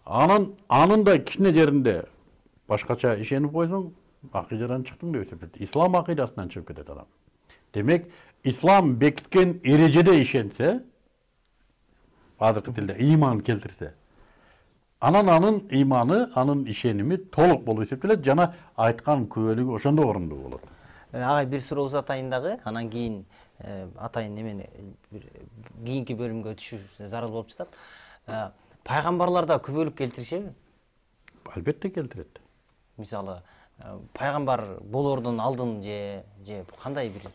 Анын да кичине жеринде башкача ишенип койсоң, акыйдадан чыктың деп эсептелет. Ислам акыйдасынан чыгып кетет адам. Демек, ислам бекиткен эрежеде ишенсе, азыркы тилде ыйман келтирсе, анын ыйманы, анын ишеними толук болуп эсептелет жана айткан күбөлүгү ошондо орундуу болот. Ага бир сурообуз атайын дагы, анан кийин атайын немени кийинки бөлүмгө өтүшүбүз зарыл болуп жатат. Пайгамбарларда күбөлүк келтиришеби? Албетте келтирет. Мисалы, пайгамбар болоордун алдын же кандай бир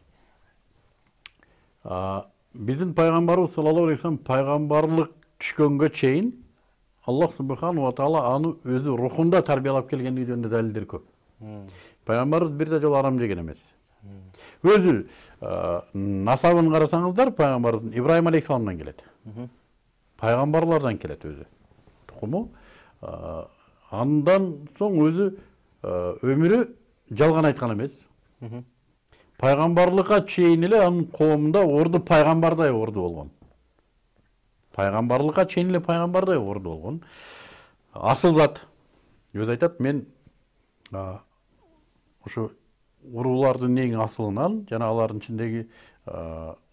Биздин пайгамбарыбыз саллаллаху алейхи вассалам пайгамбарлык түшкөнгө чейин Аллах субханаху ва таала аны өзү рухунда тарбиялап келгендиги жөнүндө далилдер көп. Пайгамбарыбыз бир да жолу арам жеген эмес. Өзү насабын карасаңыздар, пайгамбарыбыз Ибрайым алейхисаламдан келет. Пайгамбарлардан келет өзү. Тукуму. Андан соң өзү өмүрү жалган айткан эмес. Пайгамбарлыкка чейин эле анын коомунда орду пайгамбардай орду болгон. пайгамбарлыкка чейин эле пайгамбардай орду болгон асыл зат. Өзү айтат, мен ошо уруулардын эң асылынан жана алардын ичиндеги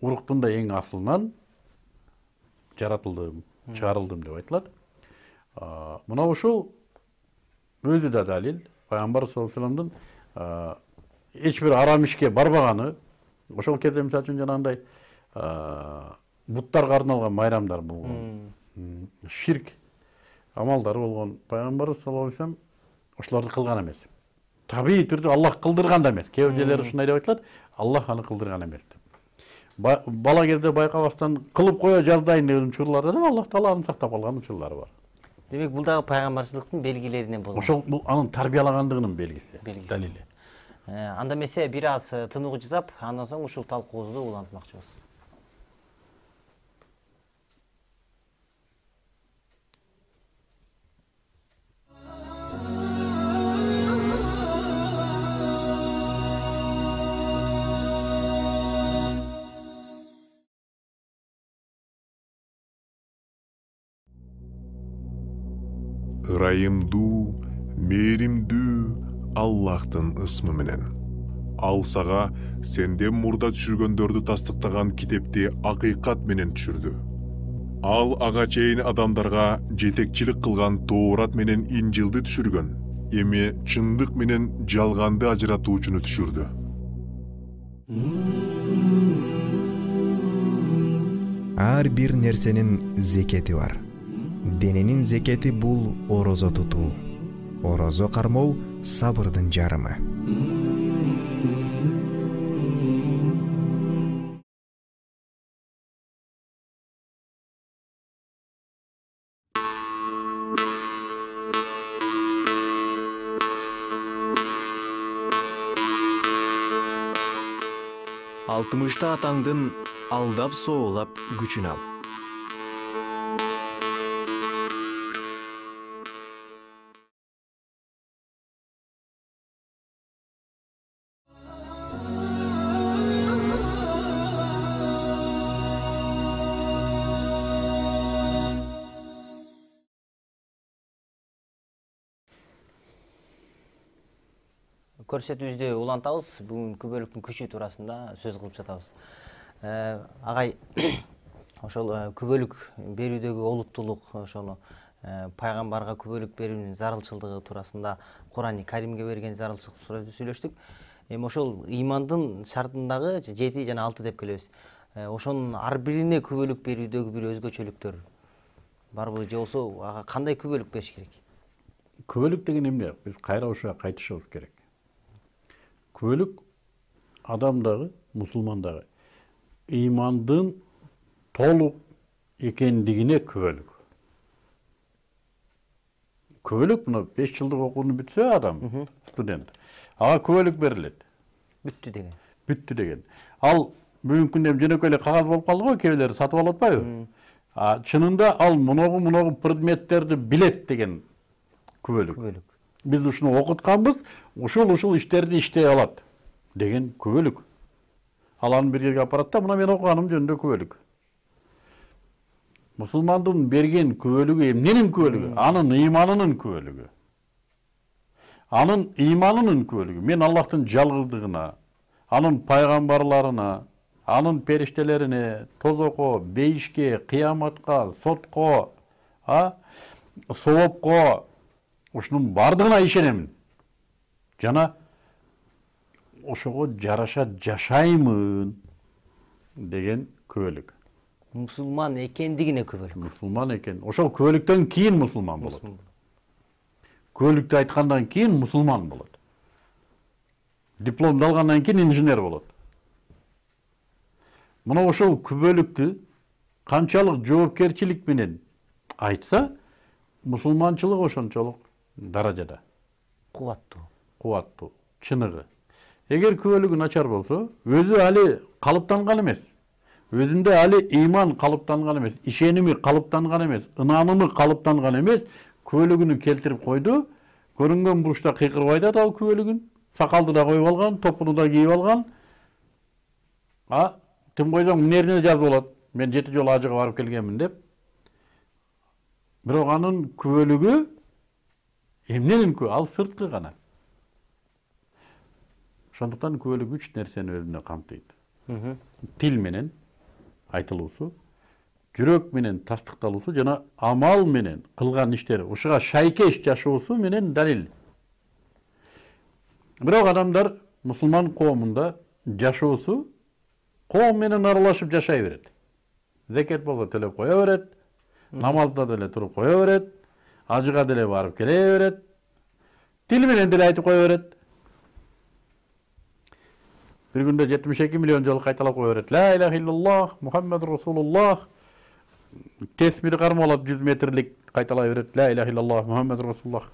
уруктун да эң асылынан жаратылдым, чыгарылдым деп айтылат. Мына ушул өзү да далил. Пайгамбар саллаллаху алейхи вассаламдын эч бир арам ишке барбаганы, ошол кезде мисалы үчүн жанагындай буттарга арналган майрамдар болгон, ширк амалдары болгон. Пайгамбар саллаллаху алейхи вассалам ошолорду кылган эмес. Табий түрдө Аллах кылдырган да эмес. Кээ бир жерлери ушундай деп айтылат, Аллах аны кылдырган эмес деп. Бала кезде байкабастан кылып кое жаздайын деген учурларда да Аллах Таала аны сактап калган учурлары бар. Демек бул дагы пайгамбарчылыктын белгилеринен болгон. Ошол бул анын тарбиялагандыгынын белгиси, далили. Анда эмесе бир аз тынуу жасап, андан соң ушул талкуубузду улантмакчыбыз. Ырайымдуу, мээримдүү Аллахтын ысмы менен. Ал сага сенден мурда түшүргөндөрдү тастыктаган китепти акыйкат менен түшүрдү. Ал ага чейин адамдарга жетекчилик кылган Тоорат менен Инжилди түшүргөн. Эми чындык менен жалганды ажыратуучуну түшүрдү. Ар бир нерсенин зекети бар. Дененин зекети бул орозо тутуу. Орозо кармоо сабырдын жарымы. Алтымышта атаңдын алдап соолап күчүн ал. Көрсөтүүбүздү улантабыз. Бүгүн күбөлүктүн күчү туурасында сөз кылып жатабыз. Агай, ошол күбөлүк берүүдөгү олуттуулук, ошону пайгамбарга күбөлүк берүүнүн зарылчылыгы туурасында Курани Каримге берген зарылчылык туурасында сүйлөштүк. Эми ошол ыймандын шартындагы 7 жана 6 деп келебиз. Ошонун ар бирине күбөлүк берүүдөгү бир өзгөчөлүктөр барбы же болсо ага кандай күбөлүк бериш керек? Күбөлүк деген эмне? Биз кайра ошого кайтышыбыз керек. Күбөлүк адамдагы, мусулмандагы ыймандын толук экендигине күбөлүк. Күбөлүк мына 5 жылдык окууну бүтсө адам, студент, ага күбөлүк берилет. Бүттү деген. Бүттү деген. Ал бүгүнкү күндө жөнөкөй эле кагаз болуп калды го, кээ сатып алып атпайбы? Чынында ал муногу предметтерди билет деген күбөлүк. Biz ушуну окутканбыз, ушул иштерди иштей алат деген күбөлүк. Ал аны бир жерге апарат да, мына мен окуганым жөнүндө күбөлүк. Мусулмандын берген күбөлүгү эмненин күбөлүгү? Анын ыйманынын күбөлүгү. Анын ыйманынын күбөлүгү. Мен Аллахтын жалгыздыгына, анын пайгамбарларына, анын периштелерине, тозокко, бейишке, кыяматка, сотко, соопко, ушунун бардыгына ишенемин. Жана ошого жараша жашаймын деген күбөлүк. Мусулман экендигине күбөлүк. Мусулман экен. Ошол күбөлүктөн кийин мусулман болот. Күбөлүктү айткандан кийин мусулман болот. Дипломду алгандан кийин инженер болот. Мына ошол күбөлүктү канчалык жоопкерчилик менен айтса, мусулманчылык ошончолук даражада. Кубаттуу, чыныгы. Эгер күбөлүгү начар болсо, өзү али калыптанган эмес. Өзүндө али ыйман калыптанган эмес, ишеними калыптанган эмес, ынанымы калыптанган эмес, күбөлүгүнү келтирип койду. Көрүнгөн буручта кыйкырбай да ал күбөлүгүн, сакалды да коюп алган, топуну да кийип алган. Тим койсоң минерине жазып алат. Мен 7 жолу ажыга барып келгенмин деп. Бирок анын күбөлүгү эмненин күбө? Ал сырткы гана. Ошондуктан күбөлүк 3 нерсени өзүнө камтыйт. Тил менен айтылуусу, жүрөк менен тастыкталуусу жана амал менен кылган иштери ушуга шайкеш жашоосу менен далил. Бирок адамдар мусулман коомунда жашоосу коом менен аралашып жашай берет. Зекет болсо төлөп кое берет, намазда деле туруп кое берет, ажыга деле барып келе берет, тил менен деле айтып кое берет. Bir günde 72 milyon жолу кайталап кое берет. Ла илаха иллаллах, Мухаммад Расулуллах. Тесбир кармалап 100 метрлик кайталай берет. Ла илаха иллаллах, Мухаммад Расулуллах.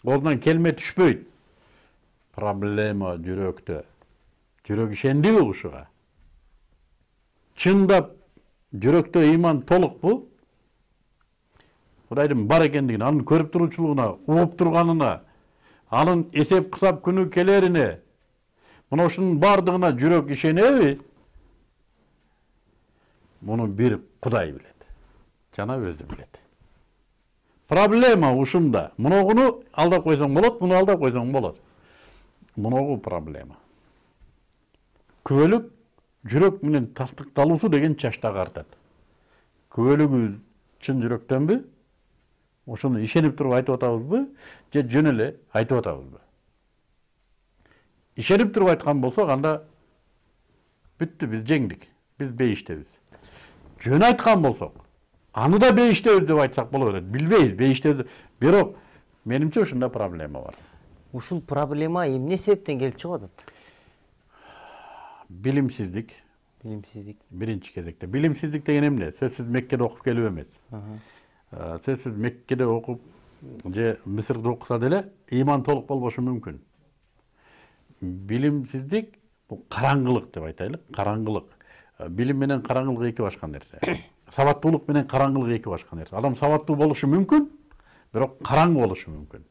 Оозунан келме түшпөйт. Проблема жүрөктө. Жүрөк ишендиби ушуга? Чындап жүрөктө ыйман толукпу? Кудайдын бар экендигине, анын көрүп туруучулугуна, угуп турганына, анын эсеп кысап күнү келерине, мына ушунун бардыгына жүрөк ишенеби? Муну бир Кудай билет. Жана өзү билет. Проблема ушунда. Мунугуну алдап койсоң болот, муну алдап койсоң болот. Мунугу проблема. Күбөлүк жүрөк менен тастыкталуусу деген чачтагы артат. Күбөлүгүбүз чын жүрөктөнбү? Ошону ишенип туруп айтып атабызбы? Же жөн эле айтып атабызбы? Ишенип туруп айткан болсок, анда бүттү, биз жеңдик. Биз бейиштебиз. Жөн айткан болсок, аны да бейиштебиз деп айтсак боло берет. Билбейбиз, бейиштебиз. Бирок менимче ушунда проблема бар. Ушул проблема эмне себептен келип чыгып атат? Билимсиздик. Билимсиздик. Биринчи кезекте. Билимсиздик деген эмне? Сөзсүз Меккеде окуп келип эмес. Сөзсүз Меккеде окуп же Мисырда окуса деле ыйман толук болбошу мүмкүн. Билимсиздик бул караңгылык деп айтайлык. Караңгылык. Билим менен караңгылык эки башка нерсе. Сабаттуулук менен караңгылык эки башка нерсе. Адам сабаттуу болушу мүмкүн, бирок караңгы болушу мүмкүн.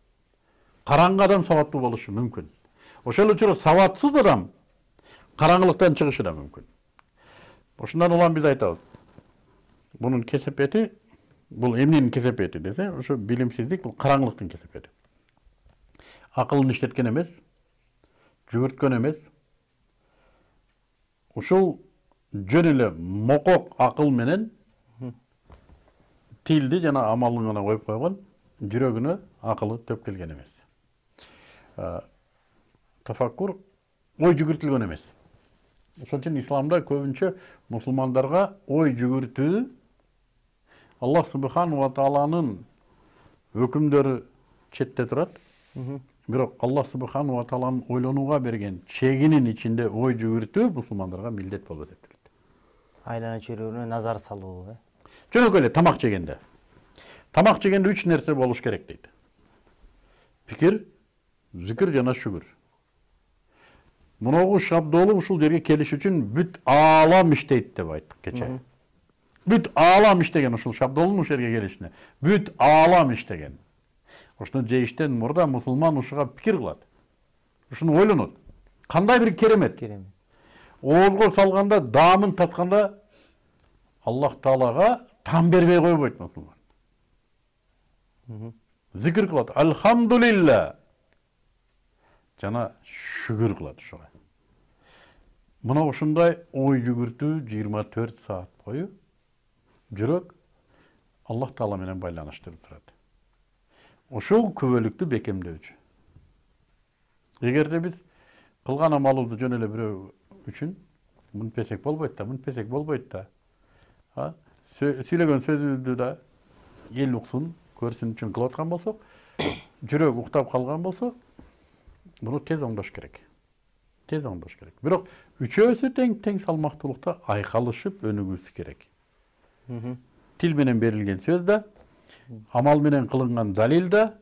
Караңгы адам сабаттуу болушу мүмкүн. Ошол үчүн сабатсыз адам караңгылыктан чыгышы да мүмкүн. Ошондан улам биз айтабыз. Бунун кесепети, бул эмненин кесепети десе, ошо билимсиздик бул караңгылыктын кесепети. Акылын иштеткен эмес, жүгүрткөн эмес. Ушул жөн эле мокок акыл менен тилди жана амалын гана коюп койгон, жүрөгүнө акылы төп келген эмес. Тафаккур ой жүгүртүлгөн эмес. Ошон үчүн исламда көбүнчө мусулмандарга ой жүгүртүү Аллах субхану ва тааланын өкүмдөрү четте турат. Бирок Аллах субхану ва тааланын ойлонууга берген чегинин ичинде ой жүгүртүү мусулмандарга милдет болуп эсептелет. Айлана чөйрөгүнө назар салуу, Жөнөкөй эле тамак жегенде. Тамак жегенде 3 нерсе болуш керек дейт. Пикир, зикир жана шүгүр. Мунугу шабдолу ушул жерге келиш үчүн бүт аалам иштейт деп айттык кече. Бүт аалам иштеген ушул шабдолунун ушул жерге келишине. Бүт аалам иштеген. Ошону жейиштен мурда мусулман ушуга пикир кылат. Ушуну ойлонот. Кандай бир керемет. Оозго салганда, даамын татканда Аллах Таалага там бербей койбойт мусулман. Зикир кылат. Алхамдулилла. Жана шүгүр кылат ушуга. Мына ушундай ой жүгүртүү 24 саат бою жүрөк Аллах Таала менен байланыштырып турат. Ошол күбөлүктү бекемдөөчү. Эгерде биз кылган амалыбызды жөн эле бирөө үчүн мынтпесек болбойт да, мынтпесек болбойт да. Сүйлөгөн сөзүбүздү да эл уксун, көрсүн үчүн кылып аткан болсок, жүрөк уктап калган болсо, буну тез оңдош керек. Тез оңдош керек. Бирок үчөөсү тең салмактуулукта айкалышып өнүгүүсү керек. Тил менен берилген сөз да, амал менен кылынган далил да,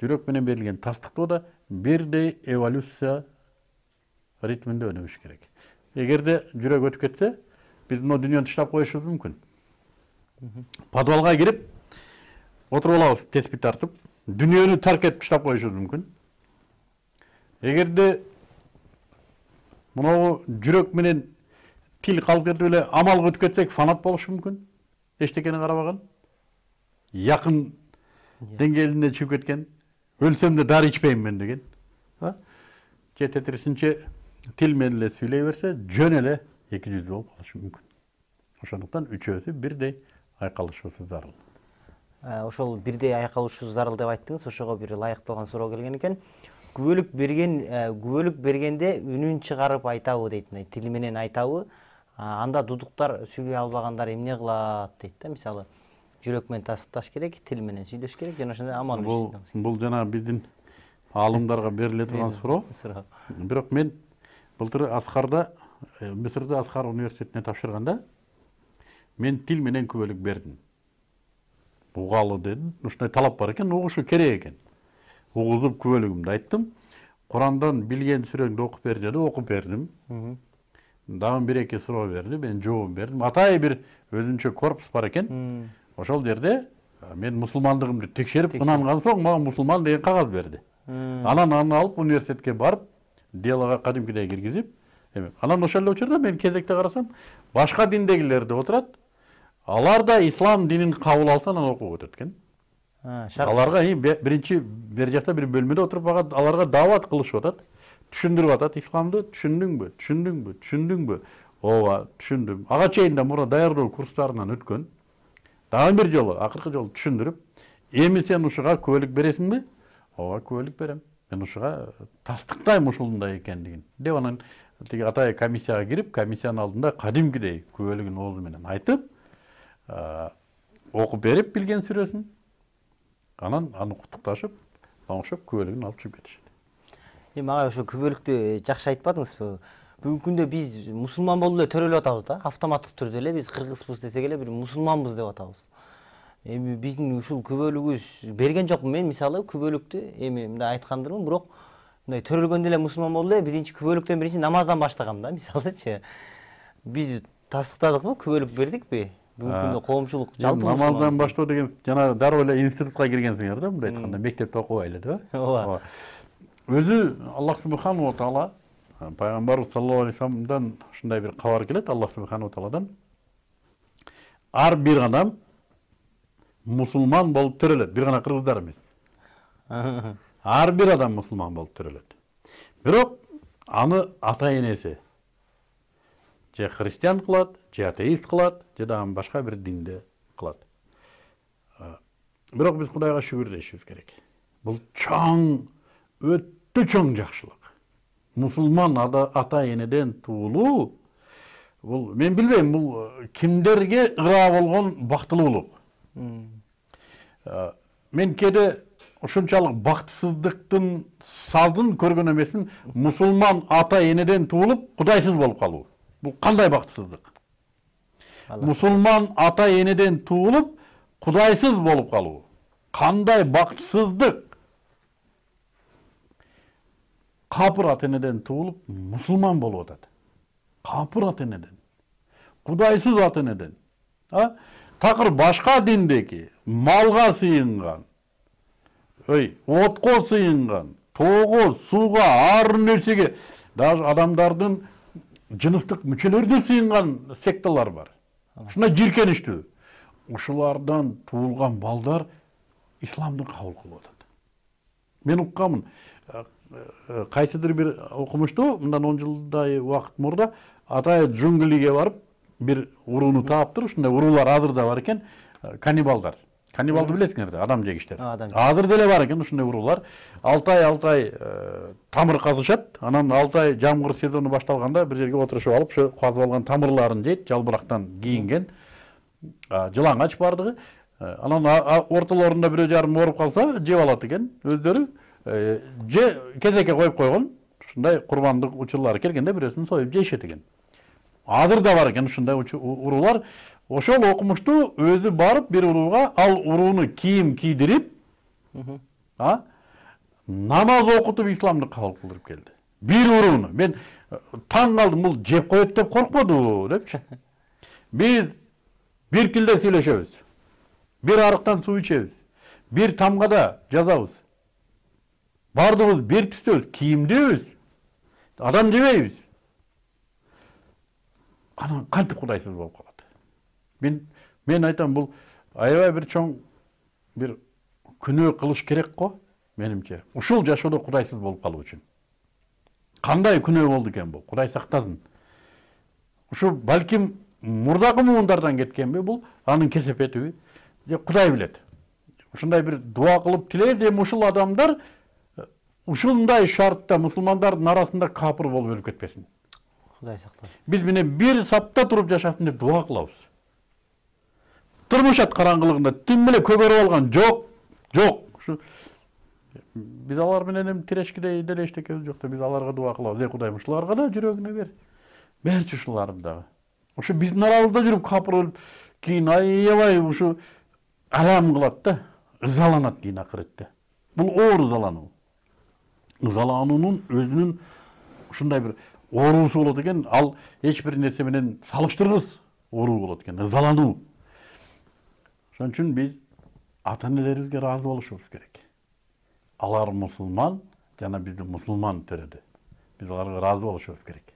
жүрөк менен берилген тастыктоо да бирдей эволюция ритминде өнүгүш керек. Эгерде жүрөк өтүп кетсе, биз мына дүйнөнү таштап коюшубуз мүмкүн. Подвалга кирип, отуруп алабыз, теспит тартып, дүйнөнү тарк этип таштап коюшубуз мүмкүн. Эгерде мына жүрөк менен тил калып кетип эле амалга өтүп кетсек, фанат болушу мүмкүн. Эчтекени карабаган. Yakın dengeliğinde çıkıp ketken. Ölsem de dar içpeyim degen. Жететирисинче тил менен эле сүйлөй берсе, жөн эле эки жүздүү болуп калышы мүмкүн. Ошондуктан үчөөсү бирдей айкалышуусу зарыл. Ошол бирдей айкалышуу зарыл деп айттыңыз. Ошого бир ылайыкталган суроо келген экен. Күбөлүк бергенде үнүн чыгарып айтабы дейт. Тили менен айтабы. Анда дудуктар сүйлөй албагандар эмне кылат дейт да. Мисалы, жүрөк менен тасташ керек, тил менен сүйлөш керек, жана ошондой аман Бул жана биздин алымдарга бериле турган суроо. Бирок мен былтыр Аскарда, Мисырда Аскар университетине тапшырганда, мен тил менен күбөлүк бердим. Угалы дедим, ушундай талап бар экен, угушу керек экен. Угузуп күбөлүгүмдү айттым. Курандан билген сүрөңдү окуп бер деди, окуп бердим. Дагы бир-эки суроо берди, мен жооп бердим. Атайы бир өзүнчө корпус бар экен. Ошол жерде мен мусулмандыгымды текшерип, ынанган соң мага мусулман деген кагаз берди. Анан аны алып университетке барып, делага кадимкидей киргизип, анан ошол эле учурда мен кезекте карасам, башка диндегилер да отурат. Алар да ислам динин кабыл алса, анан окууга өтөт экен. Аларга биринчи бер жакта бир бөлмөдө отуруп аларга даават кылышып атат. Түшүндүрүп атат исламды, түшүндүңбү? Ооба, түшүндүм. Ага чейин да мурда даярдоо курстарынан өткөн. Дагы бир жолу, акыркы жолу түшүндүрүп, эми сен ушуга күбөлүк бересиңби? Ооба, күбөлүк берем. Мен ушуга тастыктайм ушундай экендигин. Деп анан тиги атайы комиссияга кирип, комиссиянын алдында кадимкидей күбөлүгүн оозу менен айтып, окуп берип билген сүрөсүн. Анан аны куттукташып, оңшоп күбөлүгүн алып чыгып кетишет. Мага ошо күбөлүктү жакшы айтпадыңызбы? Бүгүнкү күндө биз мусулман болуп эле төрөлүп атабыз да, автоматтык түрдө эле биз кыргызбыз десек эле бир мусулманбыз деп атабыз. Эми биздин ушул күбөлүгүбүз берген жокмун мен мисалы күбөлүктү, эми мындай айткандырмын, бирок мындай төрөлгөндө эле мусулман болуп эле биринчи күбөлүктөн биринчи намаздан баштагам да, мисалычы. Биз тастыктадыкпы, күбөлүк бердикпи? Бүгүнкү күндө коомчулук жалпы намаздан баштоо деген жана дароо эле институтка киргенсиңер да, мындай айтканда, мектепте окубай эле, да? Ооба. Өзү Аллах субханаху ва таала Пайгамбарыбыз саллаллаху алейхи вассаламдан ушундай бир кабар келет Аллах субханаху ва тааладан. Ар бир адам мусулман болуп төрөлөт, бир гана кыргыздар эмес. Ар бир адам мусулман болуп төрөлөт. Бирок аны ата-энеси же христиан кылат, же атеист кылат, же дагы башка бир динде кылат. Бирок биз Кудайга шүгүр дешибиз керек. Бул чоң, өтө чоң жакшылык. Мусулман ата-энеден туулуу, бул мен билбейм, бул кимдерге ыраа болгон бактылуулук. Мен кээде ушунчалык бактысыздыктын сазын көргөн эмесмин. Мусулман ата-энеден туулуп, кудайсыз болуп калуу. Бул кандай бактысыздык? Мусулман ата-энеден туулуп, кудайсыз болуп калуу. Кандай бактысыздык? Капыр ата-энеден туулуп, мусулман болуп атат. Капыр ата-энеден. Кудайсыз ата-энеден. Такыр башка диндеги малга сыйынган, отко сыйынган, тоого, сууга, ар нерсеге, даже адамдардын жыныстык мүчөлөрүнө сыйынган секталар бар. Ушундай жиркеништүү. Ушулардан туулган балдар исламды кабыл кылып атат. Мен укканмын. Кайсыдыр бир окумушту, мындан 10 жылдай убакыт мурда атайы джунглиге барып, бир урууну таптыр, ушундай уруулар азыр да бар экен, каннибалдар. Каннибалды билесиңер да, адам жегиштер. Азыр деле бар экен ушундай уруулар. 6 ай тамыр казышат, анан 6 ай жамгыр сезону башталганда бир жерге отурушуп алып, ошо казып алган тамырларын жейт, жалбырактан кийинген. Жылаңач бардыгы. Анан ортолорунда бирөө жарым ооруп калса, жеп алат экен өздөрү. Же кезекке коюп койгон, ушундай курбандык учурлары келгенде бирөөсүн союп жейишет экен. Азыр да бар экен ушундай уруулар. Ошол окумушту өзү барып бир урууга, ал урууну кийим кийдирип, намаз окутуп исламды кабыл кылдырып келди. Бир урууну. Мен таң калдым, бул жеп коет деп коркподу депчи. Биз бир тилде сүйлөшөбүз. Бир арыктан суу ичебиз. Бир тамгада жазабыз. Бардыгыбыз бир түстөбүз, кийимдебиз. Адам жебейбиз. Анан кантип кудайсыз болуп калат? Мен айтам, бул аябай бир чоң bir күнөө кылыш керек го менимче. Ушул жашоодо кудайсыз болуп калуу үчүн. Кандай күнөө болду экен бул? Кудай сактасын. Ушу балким мурдагы муундардан кеткенби бул? Анын кесепетиби? Же Кудай билет. Ушундай бир дуа кылып тилейбиз, эми ушул адамдар ушундай шартта мусулмандардын арасында капыр болуп өлүп кетпесин. Кудай сактасын. Биз менен бир сапта туруп жашасын деп дуа кылабыз. Турмушат караңгылыгында тим эле көгөрүп алган жок, жок. Ушу биз алар менен тирешкидей деле эчтекебиз жок да, биз аларга дуа кылабыз. Ey Кудайым, ушуларга да жүрөгүнө бер. Берчи ушуларды дагы. Ушу биздин арабызда жүрүп капыр өлүп, кийин аябай ушу алам кылат да, ызаланат кийин акыретте. Бул оор ызалануу. Ызалануунун өзүнүн ушундай бир оорусу болот экен, ал эч бир нерсе менен салыштыргыс оору болот экен, ызалануу. Ошон үчүн биз ата-энелерибизге ыраазы болушубуз керек. Алар мусулман жана бизди мусулман төрөдү. Биз аларга ыраазы болушубуз керек.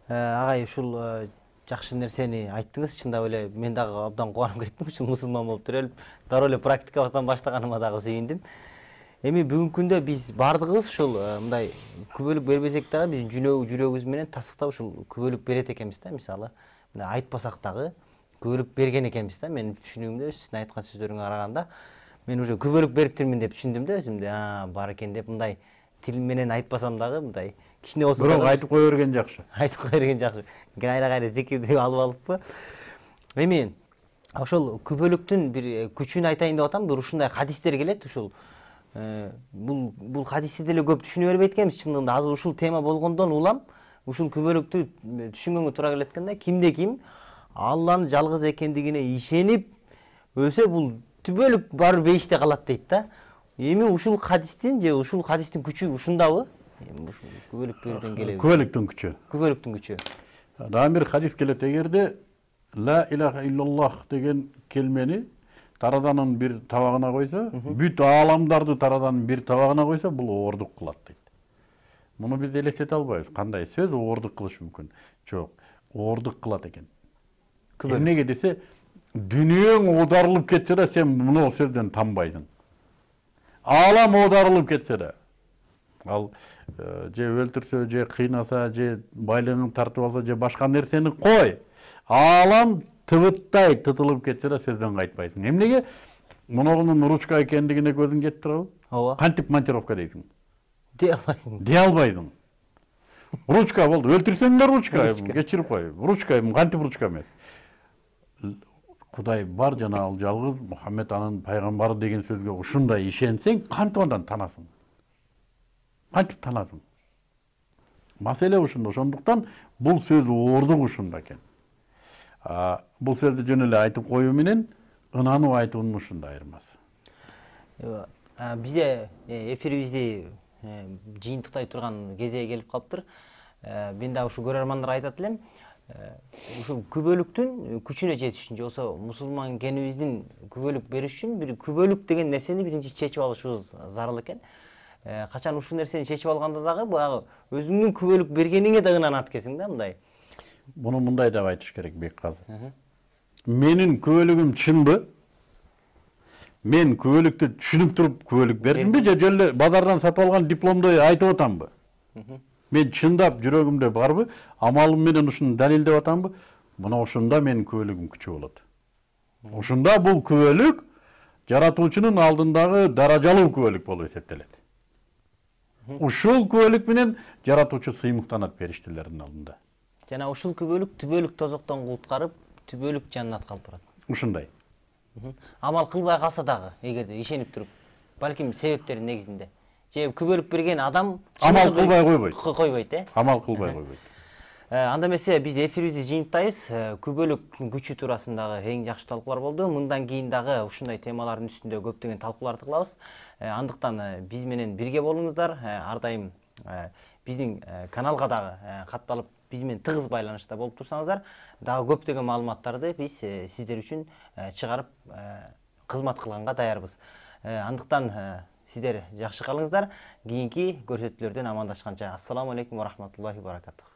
Агай, ушул жакшы нерсени айттыңыз. Чындап эле мен дагы абдан кубанып кеттим. Ушул мусулман болуп төрөлүп, дароо эле практикабыздан баштаганыма дагы сүйүндүм. Эми бүгүнкү күндө биз бардыгыбыз ушул мындай күбөлүк бербесек дагы биз жүрөгүбүз менен тасыктап ушул күбөлүк берет экенбиз да. Мисалы, мындай айтпасак дагы күбөлүк берген экенбиз да. Менин түшүнүгүмдө сиздин айткан сөздөрүңө караганда мен уже күбөлүк бериптирмин деп түшүндүм да өзүмдө. Бар экен деп мындай тил менен айтпасам дагы мындай кичине болсо Бирок айтып кое берген жакшы. Айтып кое берген жакшы. Кайра зикирди алып алыппы. Эми ошол күбөлүктүн бир күчүн айтайын деп атам. Бир ушундай хадистер келет. Ушул бул хадисти деле көп түшүнө бербейт экенбиз. Чындыгында азыр ушул тема болгондон улам ушул күбөлүктү түшүнгөнгө туура келет экен да. Кимде ким Алланын жалгыз экендигине ишенип өлсө бул түбөлүк бар бейиште калат дейт да. Эми ушул хадистин же ушул хадистин күчү ушундабы? Эми ушул күбөлүк берүүдөн келеби? Күбөлүктүн күчү. Күбөлүктүн күчү. Дагы бир хадис келет, эгерде ла илаха иллаллах деген келмени тараданын бир табагына койсо, бүт ааламдарды тараданын бир табагына койсо, бул оордук кылат дейт. Муну биз элестете албайбыз. Кандай сөз оордук кылышы мүмкүн? Жок, оордук кылат экен. Эмнеге десе, дүнүйөң оодарылып кетсе да сен муну сөздөн танбайсың. Aalам оодарылып кетсе да, ал же өлтүрсө, же кыйнаса, же байлыгын тартып алса, же башка нерсени кой. Aalам тыбыттай тытылып кетсе да сөздөн кайтпайсың. Эмнеге? Мунунун ручка экендигине көзүң жетип турабы? Ооба. Кантип монтировка дейсиң? Дей албайсың. Дей албайсың. Ручка болду. Өлтүрсөң да ручка, кечирип кой. Ручка, кантип ручка эмес. Кудай бар жана ал жалгыз Мухаммед анын пайгамбары деген сөзгө ушундай ишенсең, кантип андан танасың? Кантип танасың? Маселе ушунда. Ошондуктан бул сөз оордук ушунда экен. Бул сөздү жөн эле айтып коюу менен ынанып айтуунун ушундай айырмасы. Бизде эфирибизди жыйынтыктай турган кезеге келип калыптыр. Мен да ушу көрөрмандарга айтат элем. Ушул күбөлүктүн күчүнө жетиш үчүн, же болсо мусулман экенибиздин күбөлүк бериш үчүн бир күбөлүк деген нерсени биринчи чечип алышыбыз зарыл экен. Качан ушул нерсени чечип алганда дагы баягы өзүңдүн күбөлүк бергениңе да ынанат экенсиң да мындай. Муну мындай деп айтыш керек, Бекказы. Менин күбөлүгүм чынбы? Мен күбөлүктү түшүнүп туруп күбөлүк бердимби же жөн эле базардан сатып алган дипломдой айтып атамбы? Мен чындап жүрөгүмдө барбы? Амалым менен ушуну далилдеп атамбы? Мына ошондо менин күбөлүгүм күчү болот. Ошондо бул күбөлүк жаратуучунун алдындагы даражалуу күбөлүк болуп эсептелет. Ушул күбөлүк менен жаратуучу сыймыктанат периштелердин алдында. Жана ушул күбөлүк түбөлүк тозоктон куткарып, түбөлүк жаннатка алып барат. Ушундай. Амал кылбай калса дагы, эгерде ишенип туруп, балким себептерин негизинде. Же күбөлүк берген адам амал кылбай койбойт. Койбойт, Амал кылбай койбойт. Анда эмесе биз эфирибизди жыйынтайбыз. Күбөлүк күчү туурасындагы эң жакшы талкуулар болду. Мындан кийин дагы ушундай темалардын үстүндө көптөгөн талкууларды кылабыз. Андыктан биз менен бирге болуңуздар. Ар дайым биздин каналга дагы катталып, биз менен тыгыз байланышта болуп турсаңыздар, дагы көптөгөн маалыматтарды биз сиздер үчүн чыгарып кызмат кылганга даярбыз. Андыктан сиздер жакшы калыңыздар. Кийинки көрсөтүүлөрдөн амандашканча, ассаламу алейкум ва рахматуллахи ва баракатух.